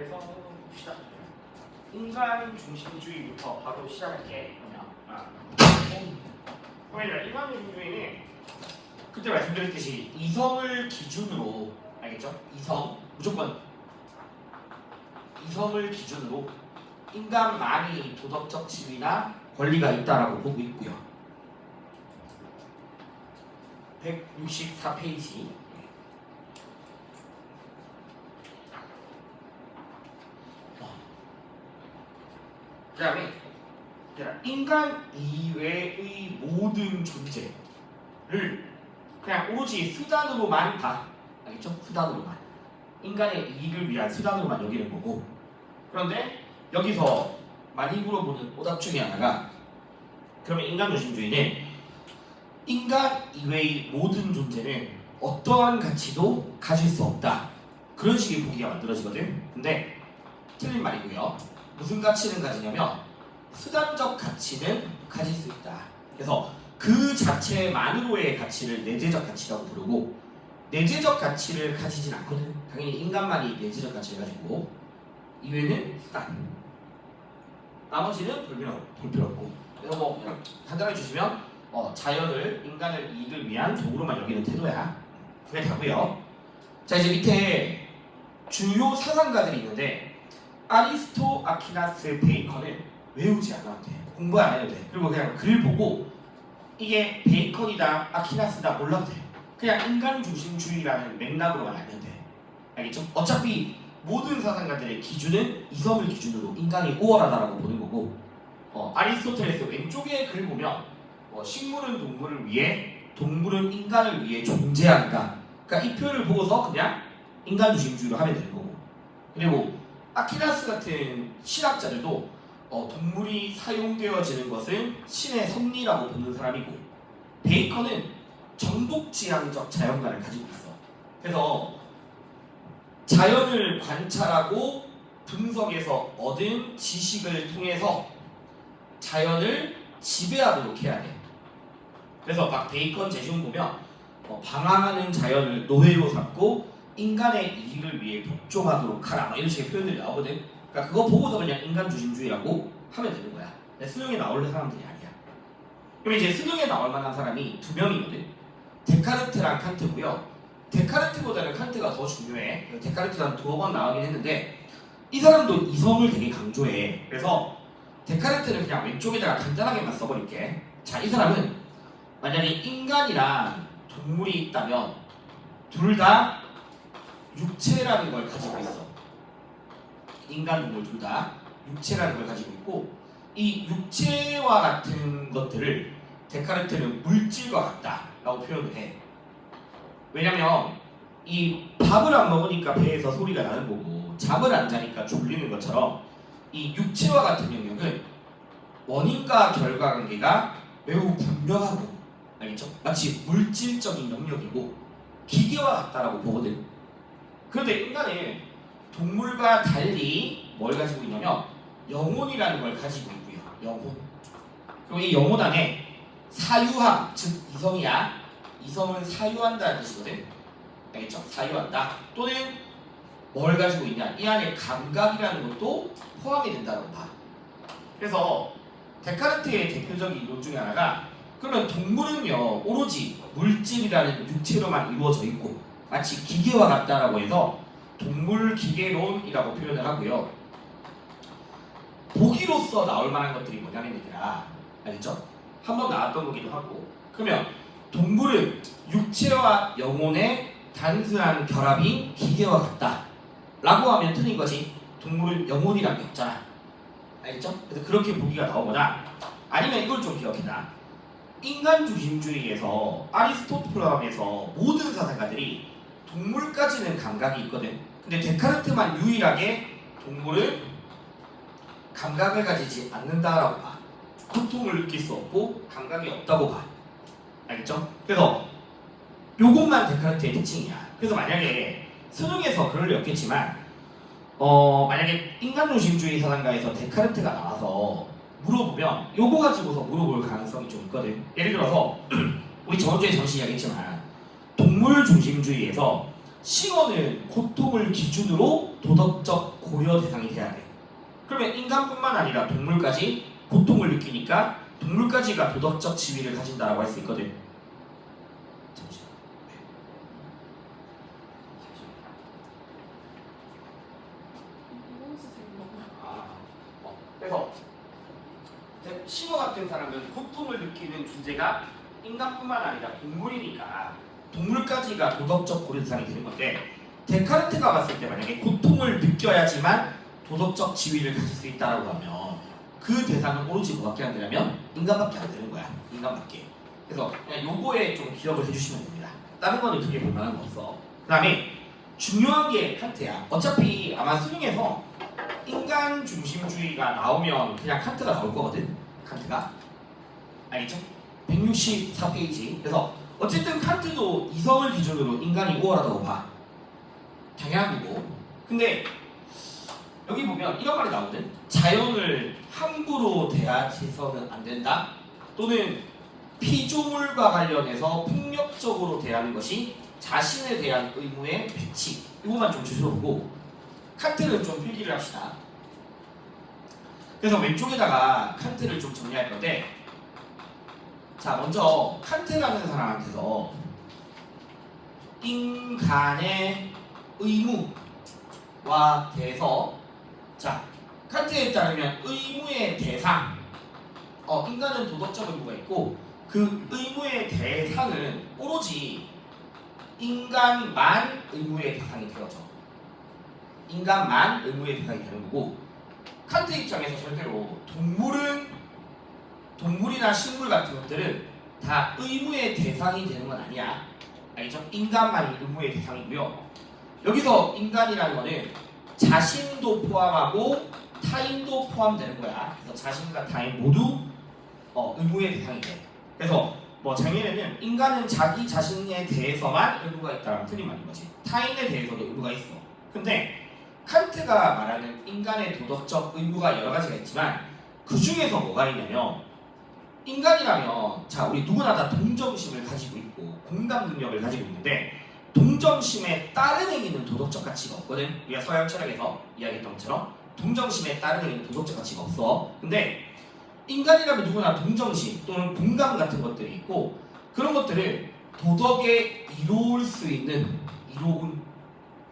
그래서 봅시다. 인간 중심주의부터 바로 시작할게. 그러면 인간 중심주의는 그때 말씀드렸듯이 이성을 기준으로, 알겠죠? 이성, 무조건 이성을 기준으로 인간만이 도덕적 지위나 권리가 있다라고 보고 있고요. 164페이지. 그 다음에 인간 이외의 모든 존재를 그냥 오로지 수단으로만 봐. 알겠죠? 수단으로만. 인간의 이익을 위한 수단으로만 여기는 거고, 그런데 여기서 많이 물어보는 오답 중에 하나가, 그러면 인간중심주의는 인간 이외의 모든 존재는 어떠한 가치도 가질 수 없다, 그런 식의 보기가 만들어지거든. 근데 틀린 말이고요. 무슨 가치는 가지냐면 수단적 가치는 가질 수 있다. 그래서 그 자체만으로의 가치를 내재적 가치라고 부르고, 내재적 가치를 가지진 않거든. 당연히 인간만이 내재적 가치를 가지고, 이외는 수단, 나머지는 볼 필요 없고. 그래서 뭐 그냥 간단하게 주시면 자연을, 인간을 이익을 위한 도구로만 여기는 태도야. 그게 다고요. 자, 이제 밑에 주요 사상가들이 있는데, 아리스토, 아퀴나스, 베이컨을 외우지 않아도 돼. 공부 안 해도 돼. 그리고 그냥 글 보고 이게 베이컨이다, 아퀴나스다 몰라도 돼. 그냥 인간중심주의라는 맥락으로만 알면 돼. 알겠죠? 어차피 모든 사상가들의 기준은 이성을 기준으로 인간이 우월하다라고 보는 거고, 아리스토텔레스 왼쪽에 글 보면 식물은 동물을 위해, 동물은 인간을 위해 존재한다. 그러니까 이 표현을 보고서 그냥 인간중심주의로 하면 되는 거고, 그리고 아퀴나스 같은 신학자들도 동물이 사용되어지는 것은 신의 섭리라고 보는 사람이고, 베이컨은 정독지향적 자연관을 가지고 있어. 그래서 자연을 관찰하고 분석해서 얻은 지식을 통해서 자연을 지배하도록 해야 돼. 그래서 막 베이컨 제시문 보면 방황하는 자연을 노예로 삼고 인간의 이익을 위해 복종하도록 하라, 뭐 이런 식의 표현들이 나오거든. 그러니까 그거 보고서 그냥 인간중심주의라고 하면 되는 거야. 수능에 나올 사람들이 아니야. 그럼 이제 수능에 나올 만한 사람이 두 명이거든. 데카르트랑 칸트고요. 데카르트보다는 칸트가 더 중요해. 데카르트가 한 두어 번 나오긴 했는데, 이 사람도 이성을 되게 강조해. 그래서 데카르트는 그냥 왼쪽에다가 간단하게만 써버릴게. 자, 이 사람은 만약에 인간이랑 동물이 있다면 둘 다 육체라는 걸 가지고 있어. 인간, 동물 둘 다 육체라는 걸 가지고 있고, 이 육체와 같은 것들을 데카르트는 물질과 같다라고 표현을 해. 왜냐면 이 밥을 안 먹으니까 배에서 소리가 나는 거고, 잠을 안 자니까 졸리는 것처럼 이 육체와 같은 영역은 원인과 결과 관계가 매우 분명하고, 알겠죠? 마치 물질적인 영역이고 기계와 같다라고 보거든. 그런데 인간은 동물과 달리 뭘 가지고 있냐면 영혼이라는 걸 가지고 있고요. 영혼. 그리고 이 영혼 안에 사유함, 즉 이성이야. 이성은 사유한다는 뜻이거든. 알겠죠? 사유한다. 또는 뭘 가지고 있냐? 이 안에 감각이라는 것도 포함이 된다고 봐. 그래서 데카르트의 대표적인 이론 중에 하나가, 그러면 동물은요 오로지 물질이라는 육체로만 이루어져 있고 마치 기계와 같다라고 해서 동물 기계론이라고 표현을 하고요. 보기로서 나올 만한 것들이 뭐냐면 얘들아, 알겠죠? 한번 나왔던 거기도 하고. 그러면 동물은 육체와 영혼의 단순한 결합인 기계와 같다 라고 하면 틀린 거지. 동물은 영혼이란 게 없잖아. 알겠죠? 그래서 그렇게 보기가 나오거나, 아니면 이걸 좀 기억해라. 인간중심주의에서 아리스토텔레스에서 모든 사상가들이 동물까지는 감각이 있거든. 근데 데카르트만 유일하게 동물은 감각을 가지지 않는다라고 봐. 고통을 느낄 수 없고 감각이 없다고 봐. 알겠죠? 그래서 요것만 데카르트의 특징이야. 그래서 만약에 수능에서 그럴 리 없겠지만 만약에 인간중심주의 사상가에서 데카르트가 나와서 물어보면 요거 가지고서 물어볼 가능성이 좀 있거든. 예를 들어서 우리 저번주에 잠시 이야기했지만 동물중심주의에서 싱어는 고통을 기준으로 도덕적 고려 대상이 돼야 돼. 그러면 인간뿐만 아니라 동물까지 고통을 느끼니까 동물까지가 도덕적 지위를 가진다라고 할 수 있거든. 잠시만. 그래서 싱어 같은 사람은 고통을 느끼는 존재가 인간뿐만 아니라 동물이니까 동물까지가 도덕적 고려 대상이 되는 건데, 데카르트가 봤을 때 만약에 고통을 느껴야지만 도덕적 지위를 가질 수 있다라고 하면 그 대상은 오로지 뭐밖에 안 되냐면 인간밖에 안 되는 거야. 인간밖에. 그래서 그냥 요거에 좀 기억을 해주시면 됩니다. 다른 거는 크게 볼만한 거 없어. 그 다음에 중요한 게 칸트야. 어차피 아마 수능에서 인간 중심주의가 나오면 그냥 칸트가 나올 거거든. 칸트가. 알겠죠? 164페이지. 그래서 어쨌든 칸트도 이성을 기준으로 인간이 우월하다고 봐. 당연한 거고. 근데 여기 보면 이런 말이 나오거든. 자연을 함부로 대하해서는 안 된다. 또는 피조물과 관련해서 폭력적으로 대하는 것이 자신에 대한 의무의 배치. 이거만 좀 주시러 보고 칸트를 좀 필기를 합시다. 그래서 왼쪽에다가 칸트를 좀 정리할 건데, 자 먼저 칸트라는 사람한테서 인간의 의무와 대해서, 자 칸트에 따르면 의무의 대상, 인간은 도덕적 의무가 있고 그 의무의 대상은 오로지 인간만 의무의 대상이 되어져. 인간만 의무의 대상이 되는 거고, 칸트 입장에서 절대로 동물이나 식물 같은 것들은 다 의무의 대상이 되는 건 아니야. 알겠죠? 인간만이 의무의 대상이고요. 여기서 인간이라는 거는 자신도 포함하고 타인도 포함되는 거야. 그래서 자신과 타인 모두 의무의 대상이 돼. 그래서 뭐 작년에는 인간은 자기 자신에 대해서만 의무가 있다는 틀린 말인 거지. 타인에 대해서도 의무가 있어. 근데 칸트가 말하는 인간의 도덕적 의무가 여러 가지가 있지만 그 중에서 뭐가 있냐면, 인간이라면 자 우리 누구나 다 동정심을 가지고 있고 공감 능력을 가지고 있는데 동정심에 따른 행위는 도덕적 가치가 없거든. 우리가 서양 철학에서 이야기했던 것처럼 동정심에 따른 행위는 도덕적 가치가 없어. 근데 인간이라면 누구나 동정심 또는 공감 같은 것들이 있고, 그런 것들을 도덕에 이로울 수 있는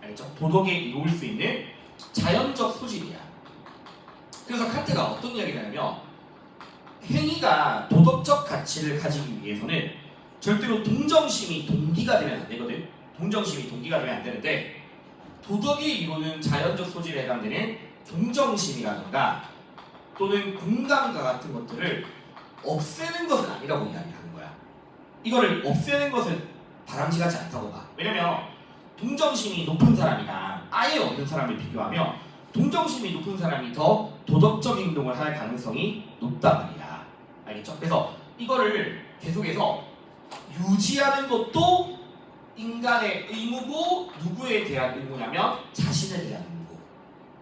알겠죠? 도덕에 이로울 수 있는 자연적 소질이야. 그래서 칸트가 어떤 이야기를 하냐면, 행위가 도덕적 가치를 가지기 위해서는 절대로 동정심이 동기가 되면 안 되거든. 동정심이 동기가 되면 안 되는데, 도덕에 이루는 자연적 소질에 해당되는 동정심이라든가 또는 공감과 같은 것들을 없애는 것은 아니라고 이야기하는 거야. 이거를 없애는 것은 바람직하지 않다고 봐. 왜냐면 동정심이 높은 사람이랑 아예 없는 사람을 비교하면 동정심이 높은 사람이 더 도덕적 행동을 할 가능성이 높단 말이야. 알겠죠? 그래서 이거를 계속해서 유지하는 것도 인간의 의무고, 누구에 대한 의무냐면 자신에 대한 의무고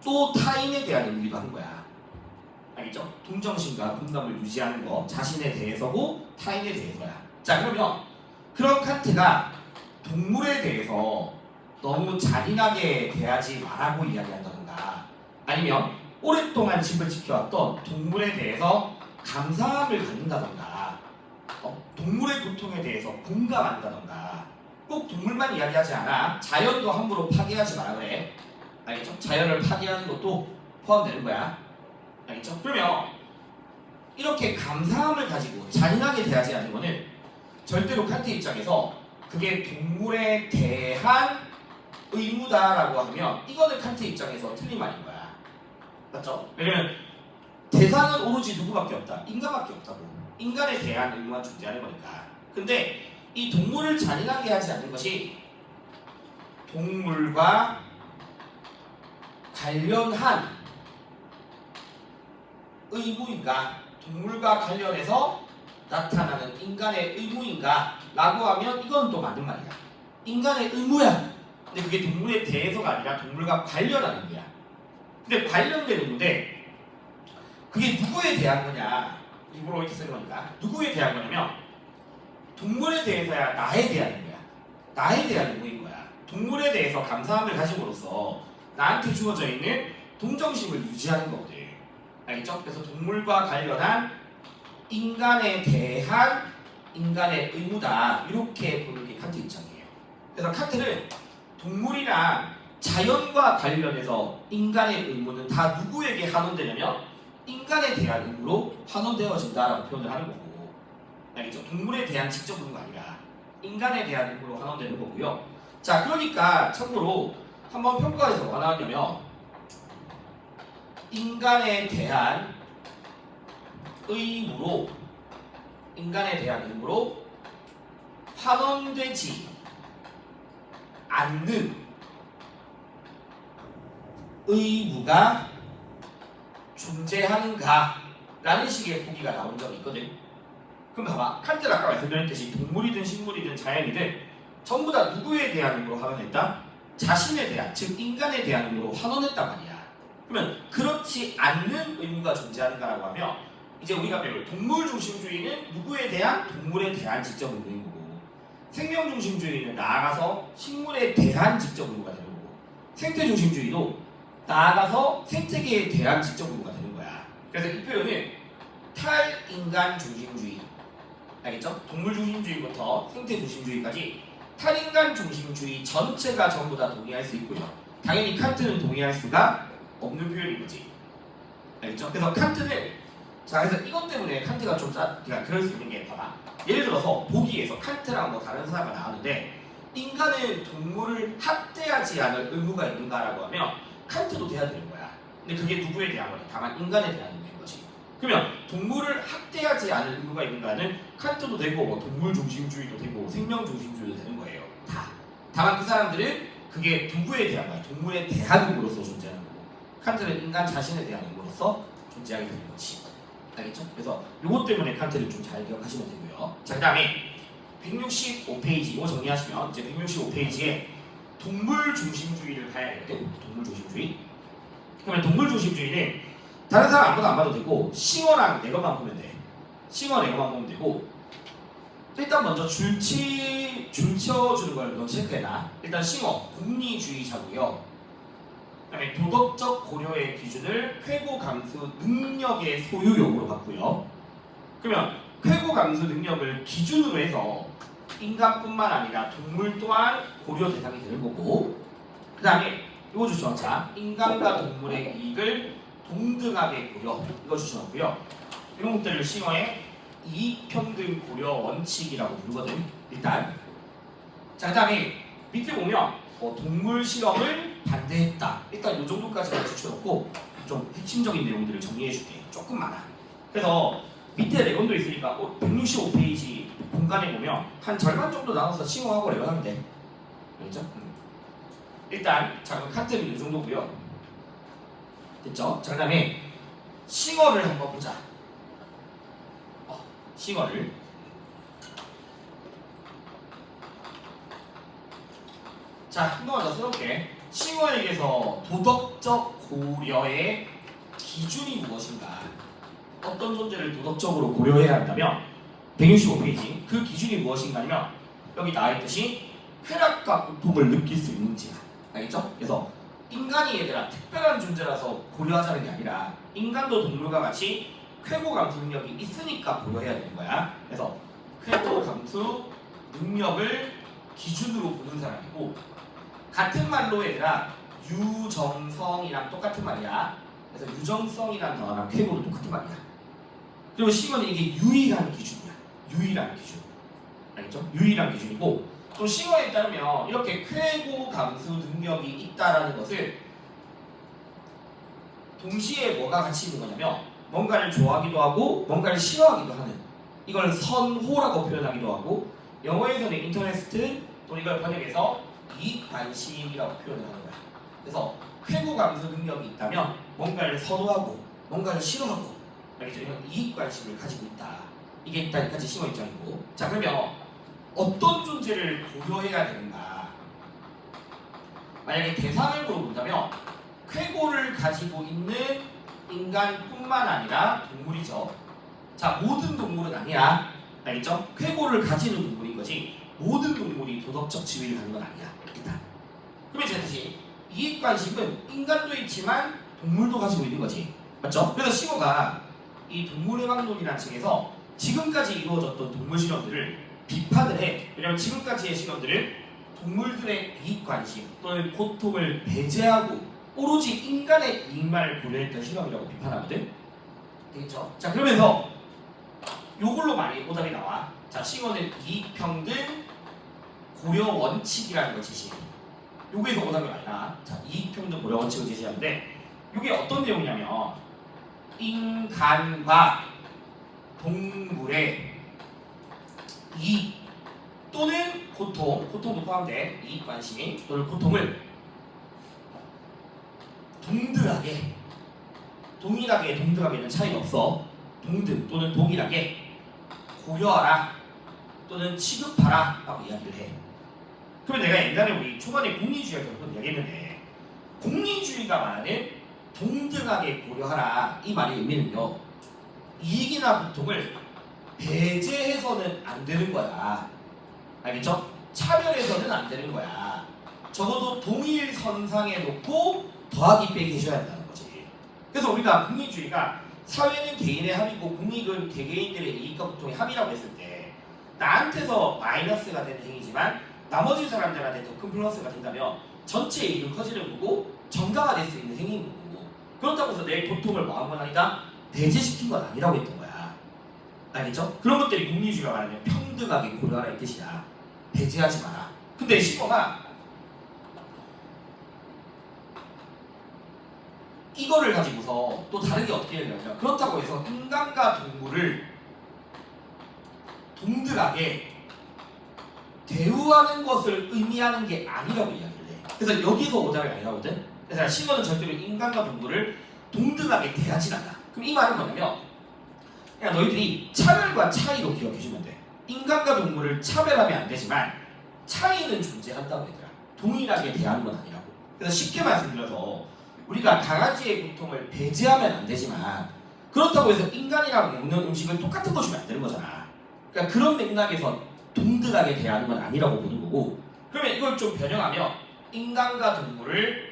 또 타인에 대한 의무이기도 하는 거야. 알겠죠? 동정심과 공감을 유지하는 거 자신에 대해서고 타인에 대해서야. 자 그러면 그런 칸트가 동물에 대해서 너무 잔인하게 대하지 말라고 이야기한다던가, 아니면 오랫동안 집을 지켜왔던 동물에 대해서 감사함을 갖는다던가, 동물의 고통에 대해서 공감한다던가, 꼭 동물만 이야기하지 않아. 자연도 함부로 파괴하지 마라 그래. 알겠죠? 자연을 파괴하는 것도 포함되는 거야. 알겠죠? 그러면 이렇게 감사함을 가지고 잔인하게 대하지 않는 거는 절대로 칸트 입장에서 그게 동물에 대한 의무다라고 하면 이거는 칸트 입장에서 틀린 말인 거야. 맞죠? 왜냐면 대상은 오로지 누구밖에 없다. 인간밖에 없다고. 인간에 대한 의무만 존재하는 거니까. 근데 이 동물을 잔인하게 하지 않는 것이 동물과 관련한 의무인가, 동물과 관련해서 나타나는 인간의 의무인가 라고 하면 이건 또 맞는 말이야. 인간의 의무야. 근데 그게 동물에 대해서가 아니라 동물과 관련하는 거야. 근데 관련된 의무인데 그게 누구에 대한 거냐, 일부러 이렇게 쓰는 거니까 누구에 대한 거냐면 동물에 대해서야 나에 대한 거야. 나에 대한 의무인 거야. 동물에 대해서 감사함을 가짐으로써 나한테 주어져 있는 동정심을 유지하는 거거든. 알겠죠? 그래서 동물과 관련한 인간에 대한 인간의 의무다. 이렇게 보는 게 칸트 입장이에요. 그래서 칸트는 동물이랑 자연과 관련해서 인간의 의무는 다 누구에게 환원되냐면 인간에 대한 의무로 환원되어진다라고 표현을 하는 거고, 알겠죠? 동물에 대한 직접 의무가 아니라 인간에 대한 의무로 환원되는 거고요. 자, 그러니까 참고로 한번 평가에서 뭐가 나왔냐면 인간에 대한 의무로 환원되지 않는 의무가 존재하는가? 라는 식의 보기가 나온 적이 있거든. 그럼 봐봐. 칸트는 아까 말씀드렸듯이 동물이든 식물이든 자연이든 전부 다 누구에 대한 의무로 환원했다? 자신에 대한, 즉 인간에 대한 의무로 환원했단 말이야. 그러면 그렇지 않는 의무가 존재하는가라고 하면 이제 우리가 배울 동물 중심주의는 누구에 대한? 동물에 대한 직접 의무인 거고, 생명 중심주의는 나아가서 식물에 대한 직접 의무가 되는 거고, 생태 중심주의도 나아가서 생태계에 대한 직접 의무가 되는 거야. 그래서 이 표현은 탈인간 중심주의, 알겠죠? 동물 중심주의부터 생태 중심주의까지 탈인간 중심주의 전체가 전부 다 동의할 수 있고요. 당연히 칸트는 동의할 수가 없는 표현인 거지. 알겠죠? 그래서 칸트는, 자, 그래서 이것 때문에 칸트가 좀 그러니까 그럴 수 있는 게, 봐봐. 예를 들어서 보기에서 칸트랑 뭐 다른 사람이 나왔는데 인간은 동물을 학대하지 않을 의무가 있는가라고 하면 칸트도 돼야 되는 거야. 근데 그게 누구에 대한 거냐? 다만 인간에 대한 의무인 거지. 그러면 동물을 학대하지 않을 의무가 있는가는 칸트도 되고 뭐 동물 중심주의도 되고 생명 중심주의도 되는 거예요. 다. 다만 그 사람들은 그게 누구에 대한 거야? 동물에 대한 의무로서 존재하는 거고, 칸트는 인간 자신에 대한 의무로서 존재하게 되는 거지. 알겠죠? 그래서 이것 때문에 칸트를 좀 잘 기억하시면 되고요. 자, 그 다음에 165페이지 이거 정리하시면 이제 165페이지에 동물 중심주의를 봐야 되거든. 동물 중심주의. 그러면 동물 중심주의는 다른 사람 아무도 안 봐도 되고 싱어랑 네거만 보면 돼. 싱어 네거만 보면 되고, 일단 먼저 줄치어주는 걸 너 체크해놔. 일단 싱어 공리주의자고요. 그다음에 도덕적 고려의 기준을 쾌고감수 능력의 소유용으로 봤고요. 그러면 쾌고감수 능력을 기준으로 해서 인간뿐만 아니라 동물 또한 고려 대상이 되는 거고, 그 다음에 이거 주셔놓자. 인간과 동물의 이익을 동등하게 고려, 이거 주셔놓고요. 이런 것들을 싱어의 이익평등 고려 원칙이라고 부르거든. 일단 자, 그 다음에 밑에 보면 동물 실험을 반대했다. 일단 이 정도까지만 추천했고 좀 핵심적인 내용들을 정리해줄게. 조금 많아. 그래서 밑에 레건도 있으니까 165페이지 공간에 보면 한 절반 정도 나눠서 싱어하고 레건하면 돼. 알겠죠? 일단 자, 그럼 칸트는 이 정도고요. 됐죠? 자, 그 다음에 싱어를 한번 보자. 싱어를 자, 한 번만 더 써볼게. 싱어에게서 도덕적 고려의 기준이 무엇인가? 어떤 존재를 도덕적으로 고려해야 한다면 165페이지 그 기준이 무엇인가면 여기 나와있듯이 쾌락과 고통을 느낄 수 있는지. 알겠죠? 그래서 인간이 얘들아 특별한 존재라서 고려하자는 게 아니라 인간도 동물과 같이 쾌고 감수 능력이 있으니까 고려해야 되는 거야. 그래서 쾌고 감수 능력을 기준으로 보는 사람이고, 같은 말로 얘들아 유정성이랑 똑같은 말이야. 그래서 유정성이란 단어랑 쾌고도 똑같은 말이야. 그리고 싱어는 이게 유일한 기준이야. 유일한 기준. 알겠죠? 유일한 기준이고, 또 싱어에 따르면 이렇게 쾌고 감수 능력이 있다라는 것을 동시에 뭐가 같이 있는 거냐면 뭔가를 좋아하기도 하고 뭔가를 싫어하기도 하는, 이걸 선호라고 표현하기도 하고, 영어에서는 인터레스트 또는 이걸 번역해서 이관심이라고 표현을 하는 거야. 그래서 쾌고 감수 능력이 있다면 뭔가를 선호하고 뭔가를 싫어하고, 알겠죠? 이런 이익관심을 가지고 있다. 이게 일단까지 싱어 입장이고, 자, 그러면 어떤 존재를 고려해야 되는가? 만약에 대상을 물어본다면 쾌고를 가지고 있는 인간뿐만 아니라 동물이죠. 자, 모든 동물은 아니야. 알겠죠? 쾌고를 가지는 동물인 거지 모든 동물이 도덕적 지위를 가는 건 아니야. 일단 그러면 이제 다시 이익관심은 인간도 있지만 동물도 가지고 있는 거지. 맞죠? 그래서 싱어가 이 동물해방론이라는 층에서 지금까지 이루어졌던 동물 실험들을 비판을 해. 왜냐면 지금까지의 실험들은 동물들의 이익관심 또는 고통을 배제하고 오로지 인간의 이익만을 고려했던 실험이라고 비판하거든. 되겠죠? 자, 그러면서 요걸로 많이 오답이 나와. 자, 싱어는 이익평등 고려 원칙이라는 걸 제시해. 요거에서 오답이 많이 나와. 자, 이익평등 고려 원칙을 제시하는데 이게 어떤 내용이냐면 인간과 동물의 이익 또는 고통도 포함돼 이익관심 또는 고통을 동등하게는 차이가 없어. 동등 또는 동일하게 고려하라 또는 취급하라 라고 이야기를 해. 그러면 내가 옛날에 우리 초반에 공리주의가 결국 얘기했는데 공리주의가 말하는 동등하게 고려하라 이 말의 의미는요, 이익이나 고통을 배제해서는 안 되는 거야. 알겠죠? 차별해서는 안 되는 거야. 적어도 동일 선상에 놓고 더하기 빼기 해줘야 한다는 거지. 그래서 우리가 공리주의가 사회는 개인의 합이고 공익은 개개인들의 이익과 고통의 합이라고 했을 때 나한테서 마이너스가 되는 행위지만 나머지 사람들한테 더 큰 플러스가 된다면 전체 이익은 커지는 거고 정당화될 수 있는 행위인 거고, 그렇다고 해서 내 고통을 마음만 하니까 배제시킨 건 아니라고 했던 거야. 알겠죠? 그런 것들이 공리주의가 말하는 평등하게 고려하라 이 뜻이야. 배제하지 마라. 근데 시모가 이거를 가지고서 또 다르게 어떻게 얘기하냐면, 그렇다고 해서 인간과 동물을 동등하게 대우하는 것을 의미하는 게 아니라고 이야기를 해. 그래서 여기서 오답이 아니라거든. 그래서 시모는 절대로 인간과 동물을 동등하게 대하진 않아. 그럼 이 말은 뭐냐면 그냥 너희들이 차별과 차이로 기억해주면 돼. 인간과 동물을 차별하면 안 되지만 차이는 존재한다고 얘들아. 동일하게 대하는 건 아니라고. 그래서 쉽게 말씀드려서 우리가 강아지의 고통을 배제하면 안 되지만 그렇다고 해서 인간이랑 먹는 음식을 똑같은 거 주면 안 되는 거잖아. 그러니까 그런 맥락에서 동등하게 대하는 건 아니라고 보는 거고, 그러면 이걸 좀 변형하면 인간과 동물을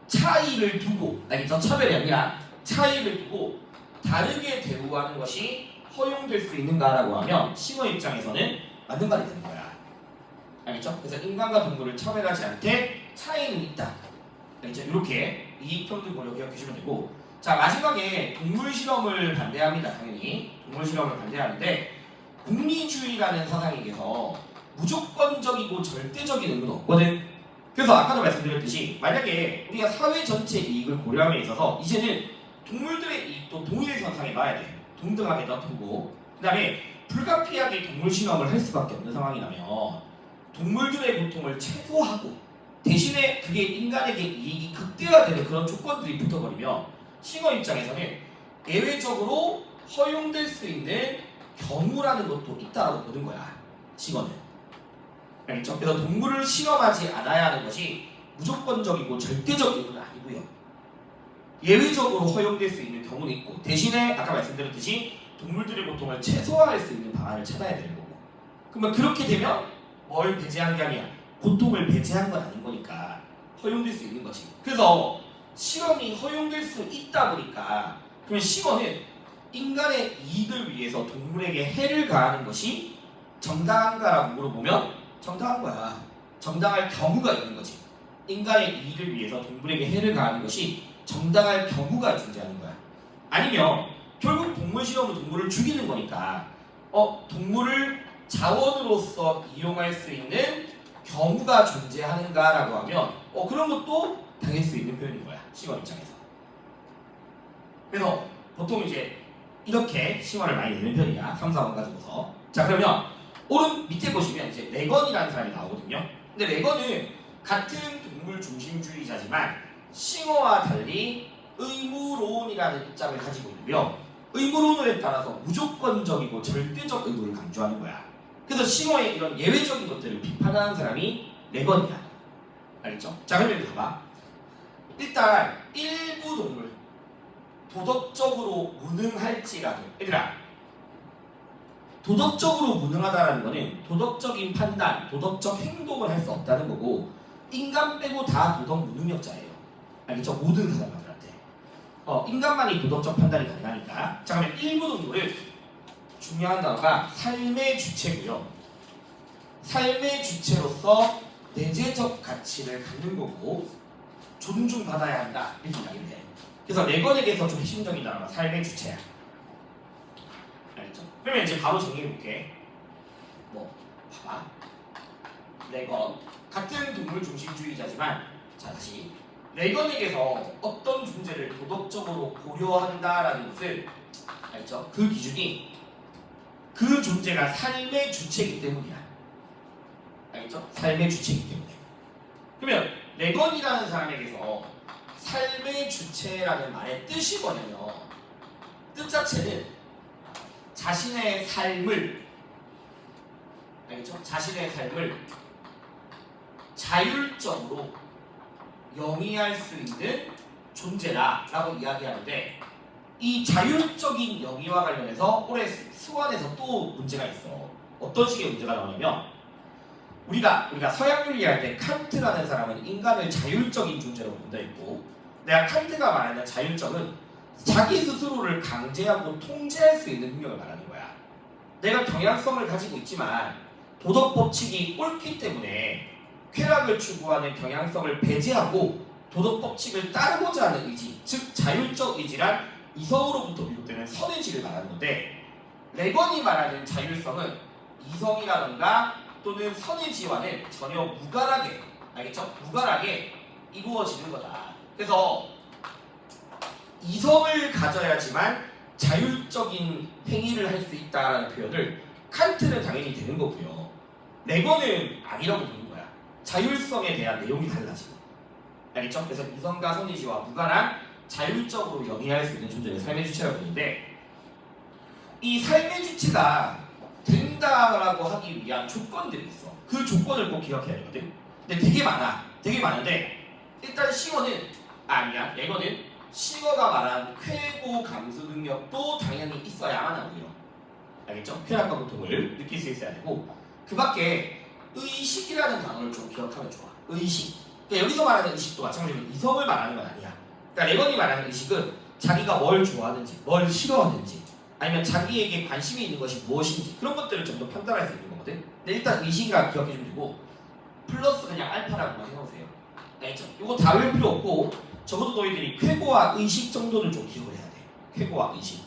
차이를 두고, 알겠죠? 차별이 아니라 차이를 두고 다르게 대우하는 것이 허용될 수 있는가라고 하면 싱어 입장에서는 맞는 말이 되는 거야. 알겠죠? 그래서 인간과 동물을 차별하지 않되 차이는 있다. 알겠죠? 이렇게 이익평등 고려 기억해주면 되고, 자, 마지막에 동물 실험을 반대합니다. 당연히 동물 실험을 반대하는데 공리주의라는 사상에게서 무조건적이고 절대적인 의무는 없거든. 그래서 아까도 말씀드렸듯이 만약에 우리가 사회 전체 이익을 고려함에 있어서 이제는 동물들의 이익도 동일 선상에 놔야 돼. 동등하게 놔두고, 그 다음에 불가피하게 동물 실험을 할 수밖에 없는 상황이라면 동물들의 고통을 최소화하고 대신에 그게 인간에게 이익이 극대화되는 그런 조건들이 붙어버리면 싱어 입장에서는 예외적으로 허용될 수 있는 경우라는 것도 있다라고 보는 거야. 싱어는. 알겠죠? 그래서 동물을 실험하지 않아야 하는 것이 무조건적이고 절대적 의무는 아니고요. 예외적으로 허용될 수 있는 경우는 있고, 대신에 아까 말씀드렸듯이 동물들의 고통을 최소화할 수 있는 방안을 찾아야 되는 거고. 그러면 그렇게 되면 뭘 배제한 게 아니야. 고통을 배제한 건 아닌 거니까 허용될 수 있는 거지. 그래서 실험이 허용될 수 있다 보니까 그러면 싱어는 인간의 이익을 위해서 동물에게 해를 가하는 것이 정당한가라고 물어보면 정당한 거야. 정당할 경우가 있는 거지. 인간의 이익을 위해서 동물에게 해를 가하는 것이 정당할 경우가 존재하는 거야. 아니면 결국 동물 실험은 동물을 죽이는 거니까 동물을 자원으로서 이용할 수 있는 경우가 존재하는가라고 하면 그런 것도 당할 수 있는 표현인 거야. 싱어 입장에서. 그래서 보통 이제 이렇게 싱어를 많이 내는 편이야. 3, 4번 가지고서. 자, 그러면 오른 밑에 보시면 이제 레건이라는 사람이 나오거든요. 근데 레건은 같은 동물 중심주의자지만 싱어와 달리 의무론이라는 입장을 가지고 있고요. 의무론에 따라서 무조건적이고 절대적 의무를 강조하는 거야. 그래서 싱어의 이런 예외적인 것들을 비판하는 사람이 레건이야. 알겠죠? 자, 그러면 여기 봐봐. 일단 일부 동물 도덕적으로 무능할지라도, 얘들아, 도덕적으로 무능하다라는 거는 도덕적인 판단, 도덕적 행동을 할 수 없다는 거고, 인간 빼고 다 도덕 무능력자예요. 알겠죠? 모든 사람들한테. 인간만이 도덕적 판단이 가능하니까. 자, 그러면 일부 동물은 중요한 단어가 삶의 주체고요. 삶의 주체로서 내재적 가치를 갖는 거고 존중받아야 한다 이렇게 이야기를 해. 그래서 레건에게서 좀 핵심적인 단어가 삶의 주체야. 알겠죠? 그러면 이제 바로 정리해볼게. 봐봐. 레건 같은 동물 중심주의자지만 자 다시 레건에게서 어떤 존재를 도덕적으로 고려한다라는 것을 알죠? 그 기준이 그 존재가 삶의 주체이기 때문이야. 알겠죠? 삶의 주체이기 때문에. 그러면 레건이라는 사람에게서 삶의 주체라는 말의 뜻이 뭐냐면 뜻 자체는 자신의 삶을 알겠죠? 자신의 삶을 자율적으로 영위할 수 있는 존재다라고 이야기하는데 이 자율적인 영위와 관련해서 올해 수원에서 또 문제가 있어. 어떤 식의 문제가 나오냐면 우리가 서양 윤리할 때 칸트라는 사람은 인간을 자율적인 존재로 본다 했고 내가 칸트가 말하는 자율적은 자기 스스로를 강제하고 통제할 수 있는 능력을 말하는 거야. 내가 경향성을 가지고 있지만 도덕 법칙이 옳기 때문에 쾌락을 추구하는 경향성을 배제하고 도덕 법칙을 따르고자 하는 의지, 즉 자율적 의지란 이성으로부터 비롯되는 선의지를 말하는 건데 레건이 말하는 자율성은 이성이라던가 또는 선의지와는 전혀 무관하게, 알겠죠? 무관하게 이루어지는 거다. 그래서 이성을 가져야지만 자율적인 행위를 할 수 있다라는 표현을 칸트는 당연히 되는 거고요. 레건은 아니라고 보는 거야. 자율성에 대한 내용이 달라지고. 알겠죠? 그래서 이성과 선의지와 무관한 자율적으로 영위할 수 있는 존재를 삶의 주체라고 부르는데 이 삶의 주체가 된다라고 하기 위한 조건들이 있어. 그 조건을 꼭 기억해야 되거든. 근데 되게 많아. 되게 많은데 일단 레건은 싱어가 말한 쾌고 감수 능력도 당연히 있어야만 하고요. 알겠죠? 쾌락과 고통을 느낄 수 있어야 되고 그 밖에 의식이라는 단어를 좀 기억하면 좋아. 의식. 그러니까 여기서 말하는 의식도 마찬가지로 이성을 말하는 건 아니야. 그러니까 레건이 말하는 의식은 자기가 뭘 좋아하는지, 뭘 싫어하는지, 아니면 자기에게 관심이 있는 것이 무엇인지 그런 것들을 좀 더 판단할 수 있는 거거든. 근데 일단 의식이라 기억해주면 되고 플러스 그냥 알파라고만 해놓으세요. 알겠죠? 이거 다 외울 필요 없고 적어도 너희들이 쾌고와 의식 정도는 좀 기억을 해야 돼. 쾌고와 의식.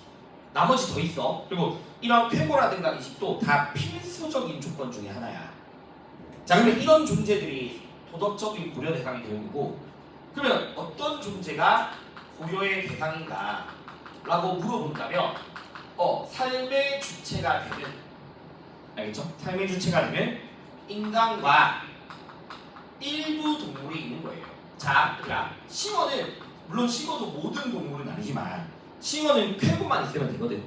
나머지 더 있어. 그리고 이런 쾌고라든가 의식도 다 필수적인 조건 중에 하나야. 자, 그러면 이런 존재들이 도덕적인 고려 대상이 되는 거고 그러면 어떤 존재가 고려의 대상인가 라고 물어본다면 삶의 주체가 되는 알겠죠? 삶의 주체가 되는 인간과 일부 동물이 있는 거예요. 자, 그러니까 싱어는 물론 싱어도 모든 동물은 아니지만 싱어는 쾌고만 있으면 되거든.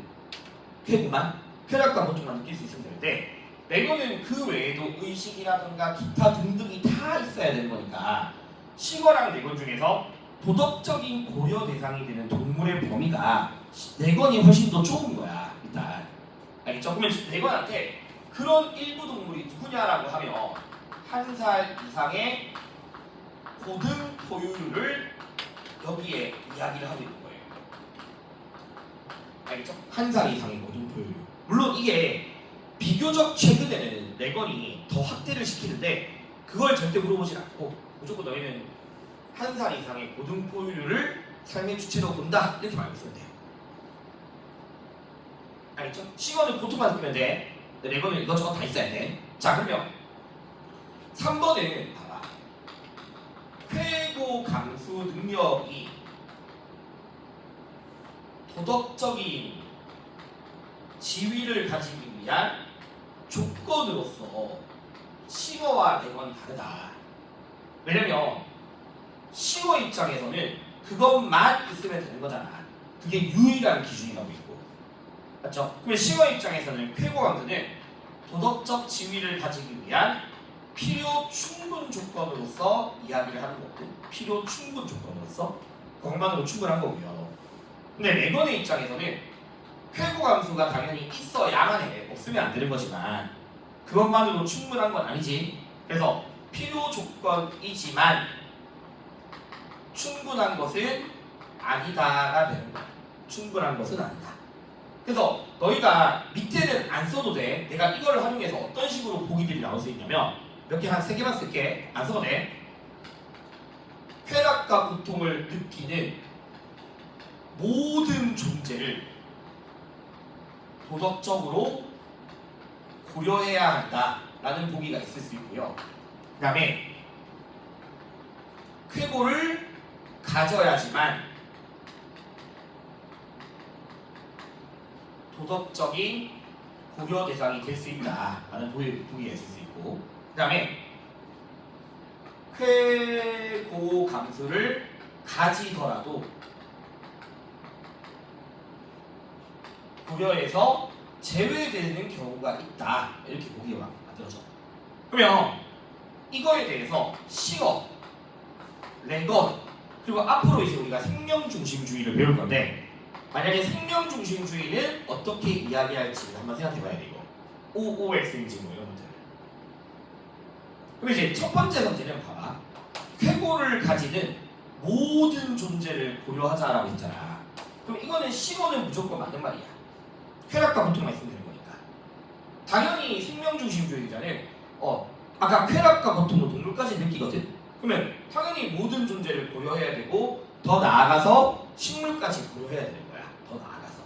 쾌고만 쾌락과 고통만 느낄 수 있으면 되는데 레건은 그 외에도 의식이라든가 기타 등등이 다 있어야 되는 거니까 싱어랑 레건 중에서 도덕적인 고려 대상이 되는 동물의 범위가 레건이 훨씬 더 좁은 거야. 일단 알겠죠? 그러면 레건한테 그런 일부 동물이 누구냐라고 하면 1살 이상의 고등 포유류를 여기에 이야기를 하고 있는 거예요. 알겠죠? 1살 이상의 고등 포유류. 물론 이게 비교적 최근에는 레건이 더 확대를 시키는데 그걸 절대 물어보진 않고 무조건 너희는 1살 이상의 고등 포유류를 삶의 주체로 본다 이렇게 말하고 있으면 돼요. 알겠죠? 싱어는 고통만 느끼면 돼. 레건은 이것저것 다 있어야 돼. 자, 그러면 3번은 봐봐. 쾌고 감수 능력이 도덕적인 지위를 가지기 위한 조건으로서 싱어와 레건이 다르다. 왜냐면 싱어 입장에서는 그것만 있으면 되는 거잖아. 그게 유일한 기준이라고 있고, 맞죠? 그러면 싱어 입장에서는 쾌고 감수는 도덕적 지위를 가지기 위한 필요 충분 조건으로서 이야기를 하는 거고, 필요 충분 조건으로서 그것만으로 충분한 거고요. 근데 레건의 입장에서는 쾌고 감수가 당연히 있어야만 해. 없으면 안 되는 거지만 그것만으로 충분한 건 아니지. 그래서 필요 조건이지만 충분한 것은 아니다가 되는 거야. 충분한 것은 아니다. 그래서 너희가 밑에는 안 써도 돼. 내가 이걸 활용해서 어떤 식으로 보기들이 나올 수 있냐면 몇 개 한 3개만 쓸게. 안 써도 돼. 쾌락과 고통을 느끼는 모든 존재를 도덕적으로 고려해야 한다라는 보기가 있을 수 있고요. 그 다음에 쾌고를 가져야지만 도덕적인 고려 대상이 될 수 있다라는 보기가 있을 수 있고, 그 다음에 쾌고 감수를 가지더라도 고려에서 제외되는 경우가 있다, 이렇게 보기가 만들어져. 그러면 이거에 대해서 시어, 레건, 그리고 앞으로 이제 우리가 생명중심주의를 배울 건데, 만약에 생명중심주의는 어떻게 이야기할지 한번 생각해봐야 돼. 이거 OOX인지 뭐 이런 것들. 그럼 이제 첫 번째 선택은 봐봐. 쾌고를 가지는 모든 존재를 고려하자라고 했잖아. 그럼 이거는 시어는 무조건 맞는 말이야. 쾌락과 고통만 있으면 되는 거니까. 당연히 생명중심주의자는 아까 쾌락과 고통도 동물까지 느끼거든. 그러면 당연히 모든 존재를 고려해야 되고, 더 나아가서 식물까지 고려해야 되는 거야. 더 나아가서.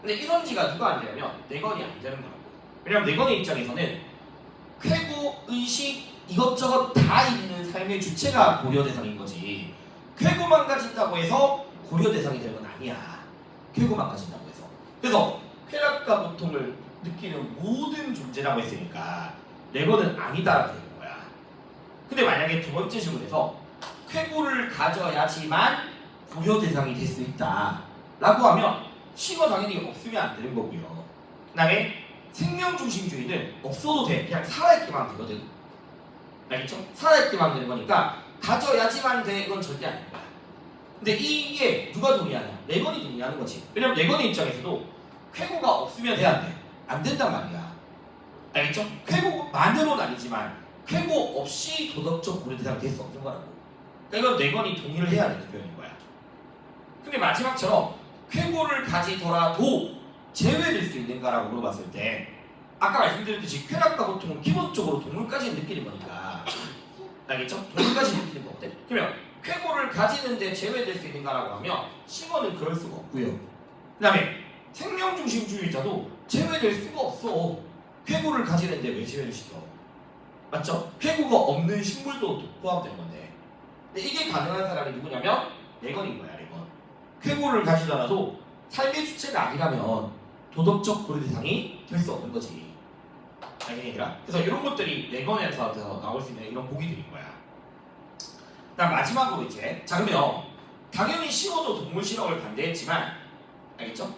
근데 이 선지가 누가 안 되냐면 내건이 안 되는 거라고. 왜냐면 내건의 입장에서는 쾌고, 의식, 이것저것 다 있는 삶의 주체가 고려 대상인 거지. 쾌고만 가진다고 해서 고려 대상이 되는 건 아니야. 쾌고만 가진다고 해서. 그래서 쾌락과 고통을 느끼는 모든 존재라고 했으니까 내건은 아니다라고 되는 거야. 근데 만약에 두 번째 질문에서 쾌고를 가져야지만 고려 대상이 될 수 있다 라고 하면 시가 당연히 없으면 안 되는 거고요. 그 다음에 생명중심주의는 없어도 돼. 그냥 살아있기만 하면 되거든. 알겠죠? 살아있기만 하면 되는 거니까 가져야지만 돼, 이건 절대 아닌 거야. 근데 이게 누가 동의하냐? 레건이 동의하는 거지. 왜냐면 레건의 입장에서도 쾌고가 없으면 돼, 안 돼? 안 된단 말이야. 알겠죠? 쾌고만으로는 아니지만 쾌고 없이 도덕적 고려 대상이 될 수 없는 거라고. 그러니까 이건 레건이 동의를 해야 되는 표현인 거야. 근데 마지막처럼 쾌고를 가지더라도 제외될 수 있는가라고 물어봤을 때, 아까 말씀드렸듯이 쾌락과 고통은 기본적으로 동물까지 느끼는 거니까, 알겠죠? 동물까지 느끼는 거거든. 그러면 쾌고를 가지는데 제외될 수 있는가라고 하면 싱어는 그럴 수가 없고요. 그 다음에 생명중심주의자도 제외될 수가 없어. 쾌고를 가지는데 왜 제외를 시켜? 맞죠? 쾌고가 없는 식물도 포함되는 건데. 근데 이게 가능한 사람이 누구냐면 레건인 거야, 레건. 쾌고를 가지더라도 삶의 주체가 아니라면 도덕적 고려 대상이 될 수 없는 거지. 알겠냐? 그래서 이런 것들이 레건에서 나올 수 있는 이런 보기들인 거야. 그다음 마지막으로 이제, 자 그러면 당연히 시어도 동물 실험을 반대했지만, 알겠죠?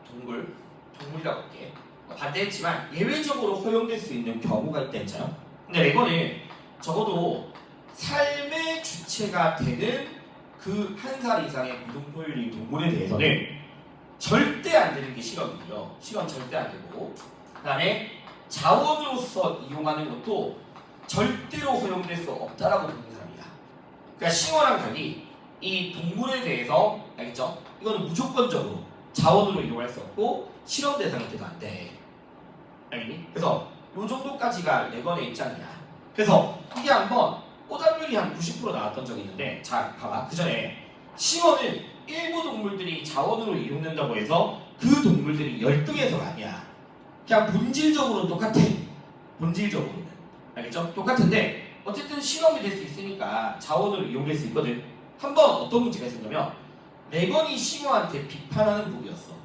동물이라고 할게. 반대했지만 예외적으로 허용될 수 있는 경우가 있다 했잖아요. 근데 레건은 적어도 삶의 주체가 되는 그 1살 이상의 무등포유류 동물에 대해서는 절대 안 되는 게 실험이고요. 실험 절대 안 되고, 그 다음에 자원으로서 이용하는 것도 절대로 허용될 수 없다라고 보는 사람이다. 그러니까 싱어랑 달리 이 동물에 대해서, 알겠죠? 이거는 무조건적으로 자원으로 이용할 수 없고 실험 대상이 돼도 안 돼. 알겠니? 그래서 요 정도까지가 레건의 입장이야. 그래서 이게 한번 오답률이 한 90% 나왔던 적이 있는데, 자 봐봐. 그 전에 싱어는 일부 동물들이 자원으로 이용된다고 해서 그 동물들이 열등해서가 아니야. 그냥 본질적으로는 똑같아. 본질적으로는. 알겠죠? 똑같은데 어쨌든 실험이 될 수 있으니까 자원으로 이용될 수 있거든. 한번 어떤 문제가 있었냐면 레건이 싱어한테 비판하는 부분이었어.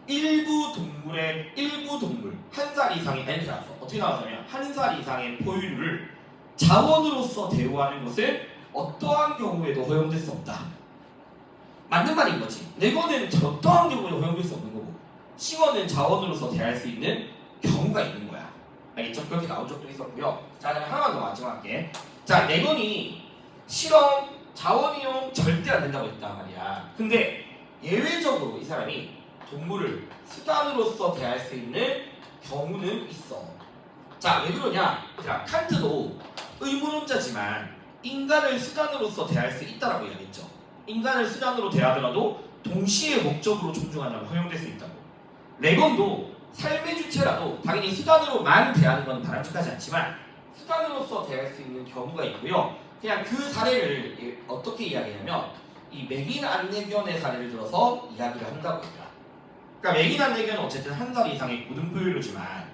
일부 동물 1살 이상의 이렇게 나왔어. 어떻게 나왔냐면 1살 이상의 포유류를 자원으로서 대우하는 것을 어떠한 경우에도 허용될 수 없다. 맞는 말인 거지. 레건은 어떠한 경우에도 허용될 수 없는 거고, 싱어는 자원으로서 대할 수 있는 경우가 있는 거야. 알겠죠? 그렇게 나온 적도 있었고요. 자, 그다음에 하나만 더 마지막 할게. 자, 레건이 실험, 자원 이용 절대 안 된다고 했단 말이야. 근데 예외적으로 이 사람이 동물을 수단으로서 대할 수 있는 경우는 있어. 자, 왜 그러냐? 자, 칸트도 의문론자지만 인간을 수단으로서 대할 수 있다라고 이야기했죠. 인간을 수단으로 대하더라도 동시에 목적으로 존중한다면 허용될 수 있다고. 레건도 삶의 주체라도 당연히 수단으로만 대하는 건 바람직하지 않지만 수단으로서 대할 수 있는 경우가 있고요. 그냥 그 사례를 어떻게 이야기하냐면 이 맥인 안내견의 사례를 들어서 이야기를 한다고 합니다. 그러니까 맥인 안내견은 어쨌든 한 살 이상의 고등포유류지만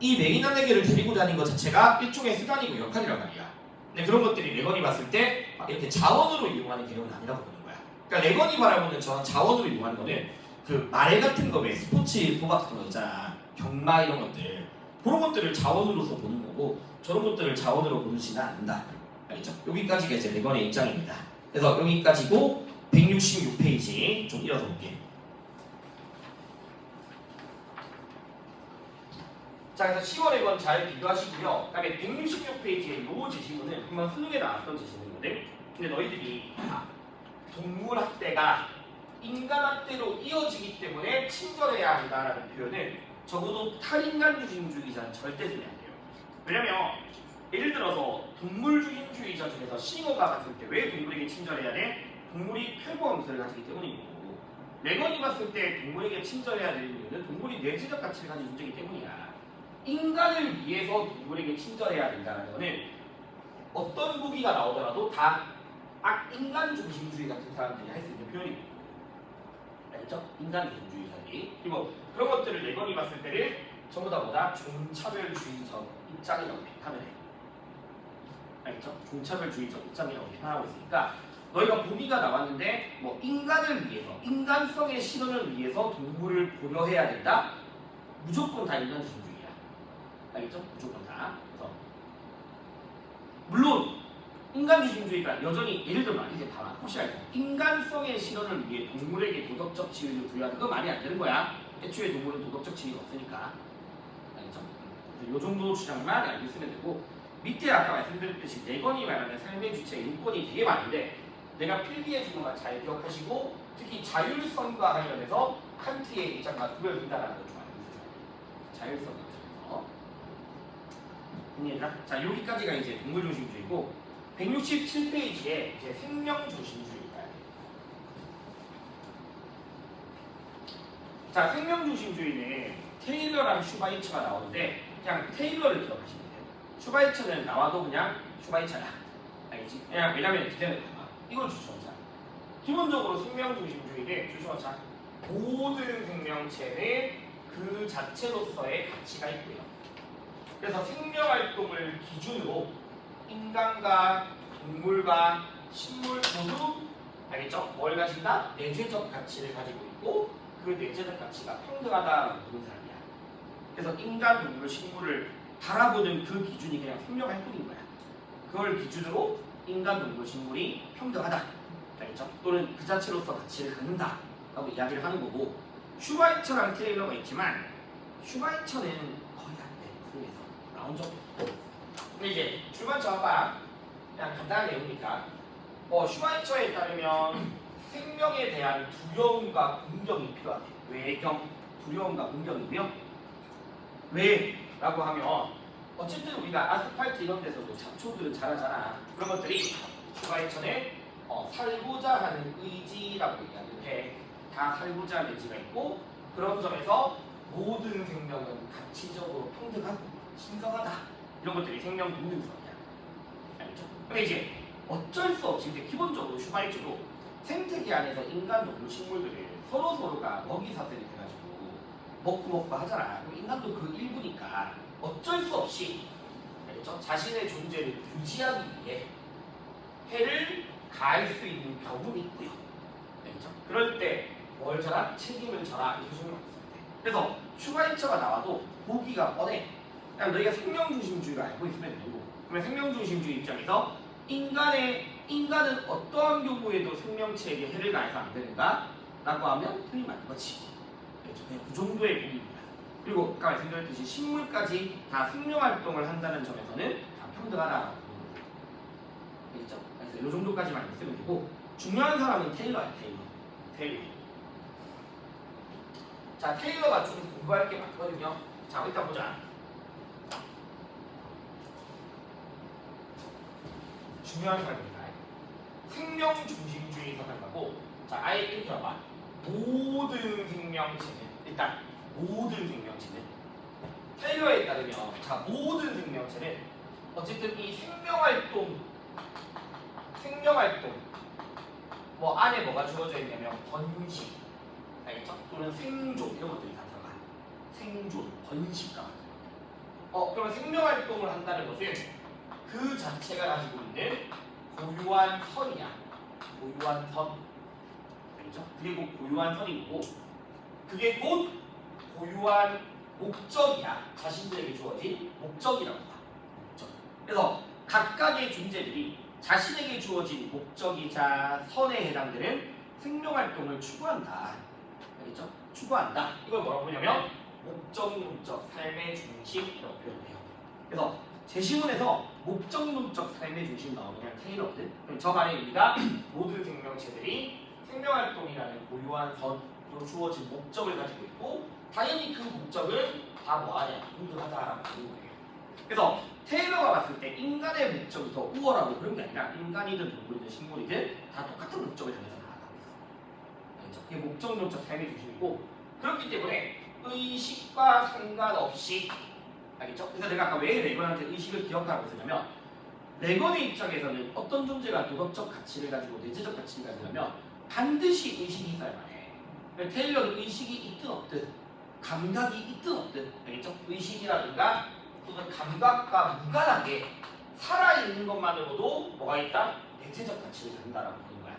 이 맥인 안내견을 데리고 다니는 것 자체가 일종의 수단이고 역할이란 말이야. 근데 그런 것들이 레건이 봤을 때 이렇게 자원으로 이용하는 개념은 아니라고 보는 거야. 그러니까 레건이 말하고는 저는 자원으로 이용하는 거는 그 말 같은 거 왜 스포츠 도박 같은 거 있잖아. 경마 이런 것들 그런 것들을 자원으로서 보는 거고 저런 것들을 자원으로 보시지는 않는다. 알겠죠? 여기까지가 이제 레건의 입장입니다. 그래서 여기까지고 166페이지 좀 이어서 볼게요. 자, 그래서 10월에 이건 잘 비교하시고요. 그다음에 166페이지의 요 제시문은 한번 수능에 나왔던 제시문인데, 근데 너희들이 동물학대가 인간학대로 이어지기 때문에 친절해야 한다라는 표현을 적어도 탈인간주의자는 절대 쓰면 안 돼요. 왜냐면 예를 들어서 동물주의자 중에서 싱어가 봤을 때 왜 동물에게 친절해야 돼? 동물이 표범성을 가지기 때문이고, 레건이 봤을 때 동물에게 친절해야 되는 이유는 동물이 내재적 가치를 가진 존재이기 때문이야. 인간을 위해서 동물에게 친절해야 된다는 거는 어떤 보기가 나오더라도 다 인간 중심주의 같은 사람들이 할 수 있는 표현이고, 알겠죠? 인간 중심주의자들이. 그리고 그런 것들을 레건이 봤을 때는 전부 다 뭐다? 종차별주의적 입장이라고 비판을 해. 알겠죠? 종차별주의적 입장이라고 비판하고 있으니까 너희가 보기가 나왔는데 뭐 인간을 위해서, 인간성의 실현을 위해서 동물을 고려해야 된다? 무조건 다 인간 중심주의. 알겠죠? 무조건 다. 그래서 물론 인간주의가 여전히 예를 들면 이제 봐봐. 혹시 알죠? 인간성의 실현을 위해 동물에게 도덕적 지위를 부여하는 건 말이 안 되는 거야. 애초에 동물은 도덕적 지위가 없으니까. 알겠죠? 그래서 요 정도 주장만 알고 있으면 되고, 밑에 아까 말씀드렸듯이 레건이 말하는 삶의 주체 인권이 되게 많은데 내가 필기해 준 것만 잘 기억하시고, 특히 자율성과 관련해서 칸트의 입장과 구별된다라는 걸 좀 알고 있어요. 자율성과 관련해서. 자, 여기까지가 이제 동물중심주의고, 167페이지에 이제 생명중심주의입니다. 자, 생명중심주의는 테일러랑 슈바이처가 나오는데 그냥 테일러를 기억하시면 돼요. 슈바이처는 나와도 그냥 슈바이처야. 알겠지? 왜냐면 기대는 봐봐. 이걸 주시하자. 기본적으로 생명중심주의는 주시하자. 모든 생명체는 그 자체로서의 가치가 있고요. 그래서 생명활동을 기준으로 인간과 동물과 식물 모두 알겠죠? 뭘 가진다? 내재적 가치를 가지고 있고 그 내재적 가치가 평등하다라고 보는 사람이야. 그래서 인간, 동물, 식물을 바라보는 그 기준이 그냥 생명활동인 거야. 그걸 기준으로 인간, 동물, 식물이 평등하다. 알겠죠? 또는 그 자체로서 가치를 갖는다 라고 이야기를 하는 거고, 슈바이처랑 테일러가 있지만 슈바이처는 거의 안 돼. 그래서 나온 적 없고. 근데 이제 슈바이처 봐봐. 그냥 간단한 내용이니까. 슈바이처에 따르면 생명에 대한 두려움과 공경이 필요하대. 외경, 두려움과 공경이고요. 왜? 라고 하면 어쨌든 우리가 아스팔트 이런 데서도 잡초들은 자라잖아. 그런 것들이 슈바이처는 살고자 하는 의지라고 이야기를 해. 다 살고자 하는 의지가 있고, 그런 점에서 모든 생명은 가치적으로 평등하고 신성하다. 이런 것들이 생명 동등성이야. 알겠죠? 근데 이제 어쩔 수 없이 근데 기본적으로 슈바이처도 생태계 안에서 인간, 동물, 식물들을 서로가 먹이 사슬이 돼가지고 먹고 하잖아. 그럼 인간도 그 일부니까 어쩔 수 없이, 알겠죠? 자신의 존재를 유지하기 위해 해를 가할 수 있는 경우는 있고요. 알겠죠? 그럴 때 뭘 져라? 책임을 져라. 이렇게 설명을 했습니다. 그래서 슈바이처가 나와도 보기가 뻔해. 그냥 너희가 생명중심주의를 알고 있으면 되고, 그러면 생명중심주의 입장에서 인간은 어떠한 경우에도 생명체에게 해를 가해서 안 되는가? 라고 하면 틀린 말인 거지. 그렇죠? 그냥 그 정도의 보기입니다. 그리고 아까 말씀드렸듯이 식물까지 다 생명활동을 한다는 점에서는 다 평등하다라고 보는 거죠. 알겠죠? 그래서 이 정도까지만 있으면 되고, 중요한 사람은 테일러야. 테일러. 자, 테일러가 좀 공부할 게 많거든요. 자, 일단 보자. 중요한 사람입니다. 생명 중심주의 사상가고, 자, 아예 이렇게 봐봐. 모든 생명체는, 일단 모든 생명체는 테일러에 따르면, 자, 모든 생명체는 어쨌든 이 생명활동 뭐 안에 뭐가 주어져 있냐면 번식, 알겠죠? 또는 생존 이런 것들이 다 들어가. 생존, 번식과 그러면 생명활동을 한다는 것은 그 자체가 가지고 있는 고유한 선이야. 고유한 선, 알겠죠? 그리고 고유한 선이고, 그게 곧 고유한 목적이야. 자신들에게 주어진 목적이라고 봐. 목적. 그래서 각각의 존재들이 자신에게 주어진 목적이자 선에 해당되는 생명활동을 추구한다. 알겠죠? 추구한다. 이걸 뭐라고 부르냐면 목적론적 삶의 중심이라고 표현해요. 그래서 제시문에서 목적론적 삶의 중심 나오면 그냥 테일러거든. 그럼 저 말의 의미가 모든 생명체들이 생명활동이라는 고유한 선으로 주어진 목적을 가지고 있고, 당연히 그 목적을 다 뭐하냐? 공유하다라고 하는 거예요. 그래서 테일러가 봤을 때 인간의 목적이 더 우월하고 그런 게 아니라 인간이든 동물이든 식물이든 다 똑같은 목적을 향해서 나아가고 있어. 알겠죠? 그게 목적론적 삶의 중심이고, 그렇기 때문에 의식과 상관없이, 알겠죠? 그래서 내가 아까 왜 레건한테 의식을 기억하라고 했냐면, 레건의 입장에서는 어떤 존재가 도덕적 가치를 가지고 내재적 가치를 가지려면 반드시 의식이 있어야만 해. 테일러는 의식이 있든 없든, 감각이 있든 없든, 알겠죠? 의식이라든가 또는 감각과 무관하게 살아있는 것만으로도 뭐가 있다? 내재적 가치를 갖는다라고 보는 거야.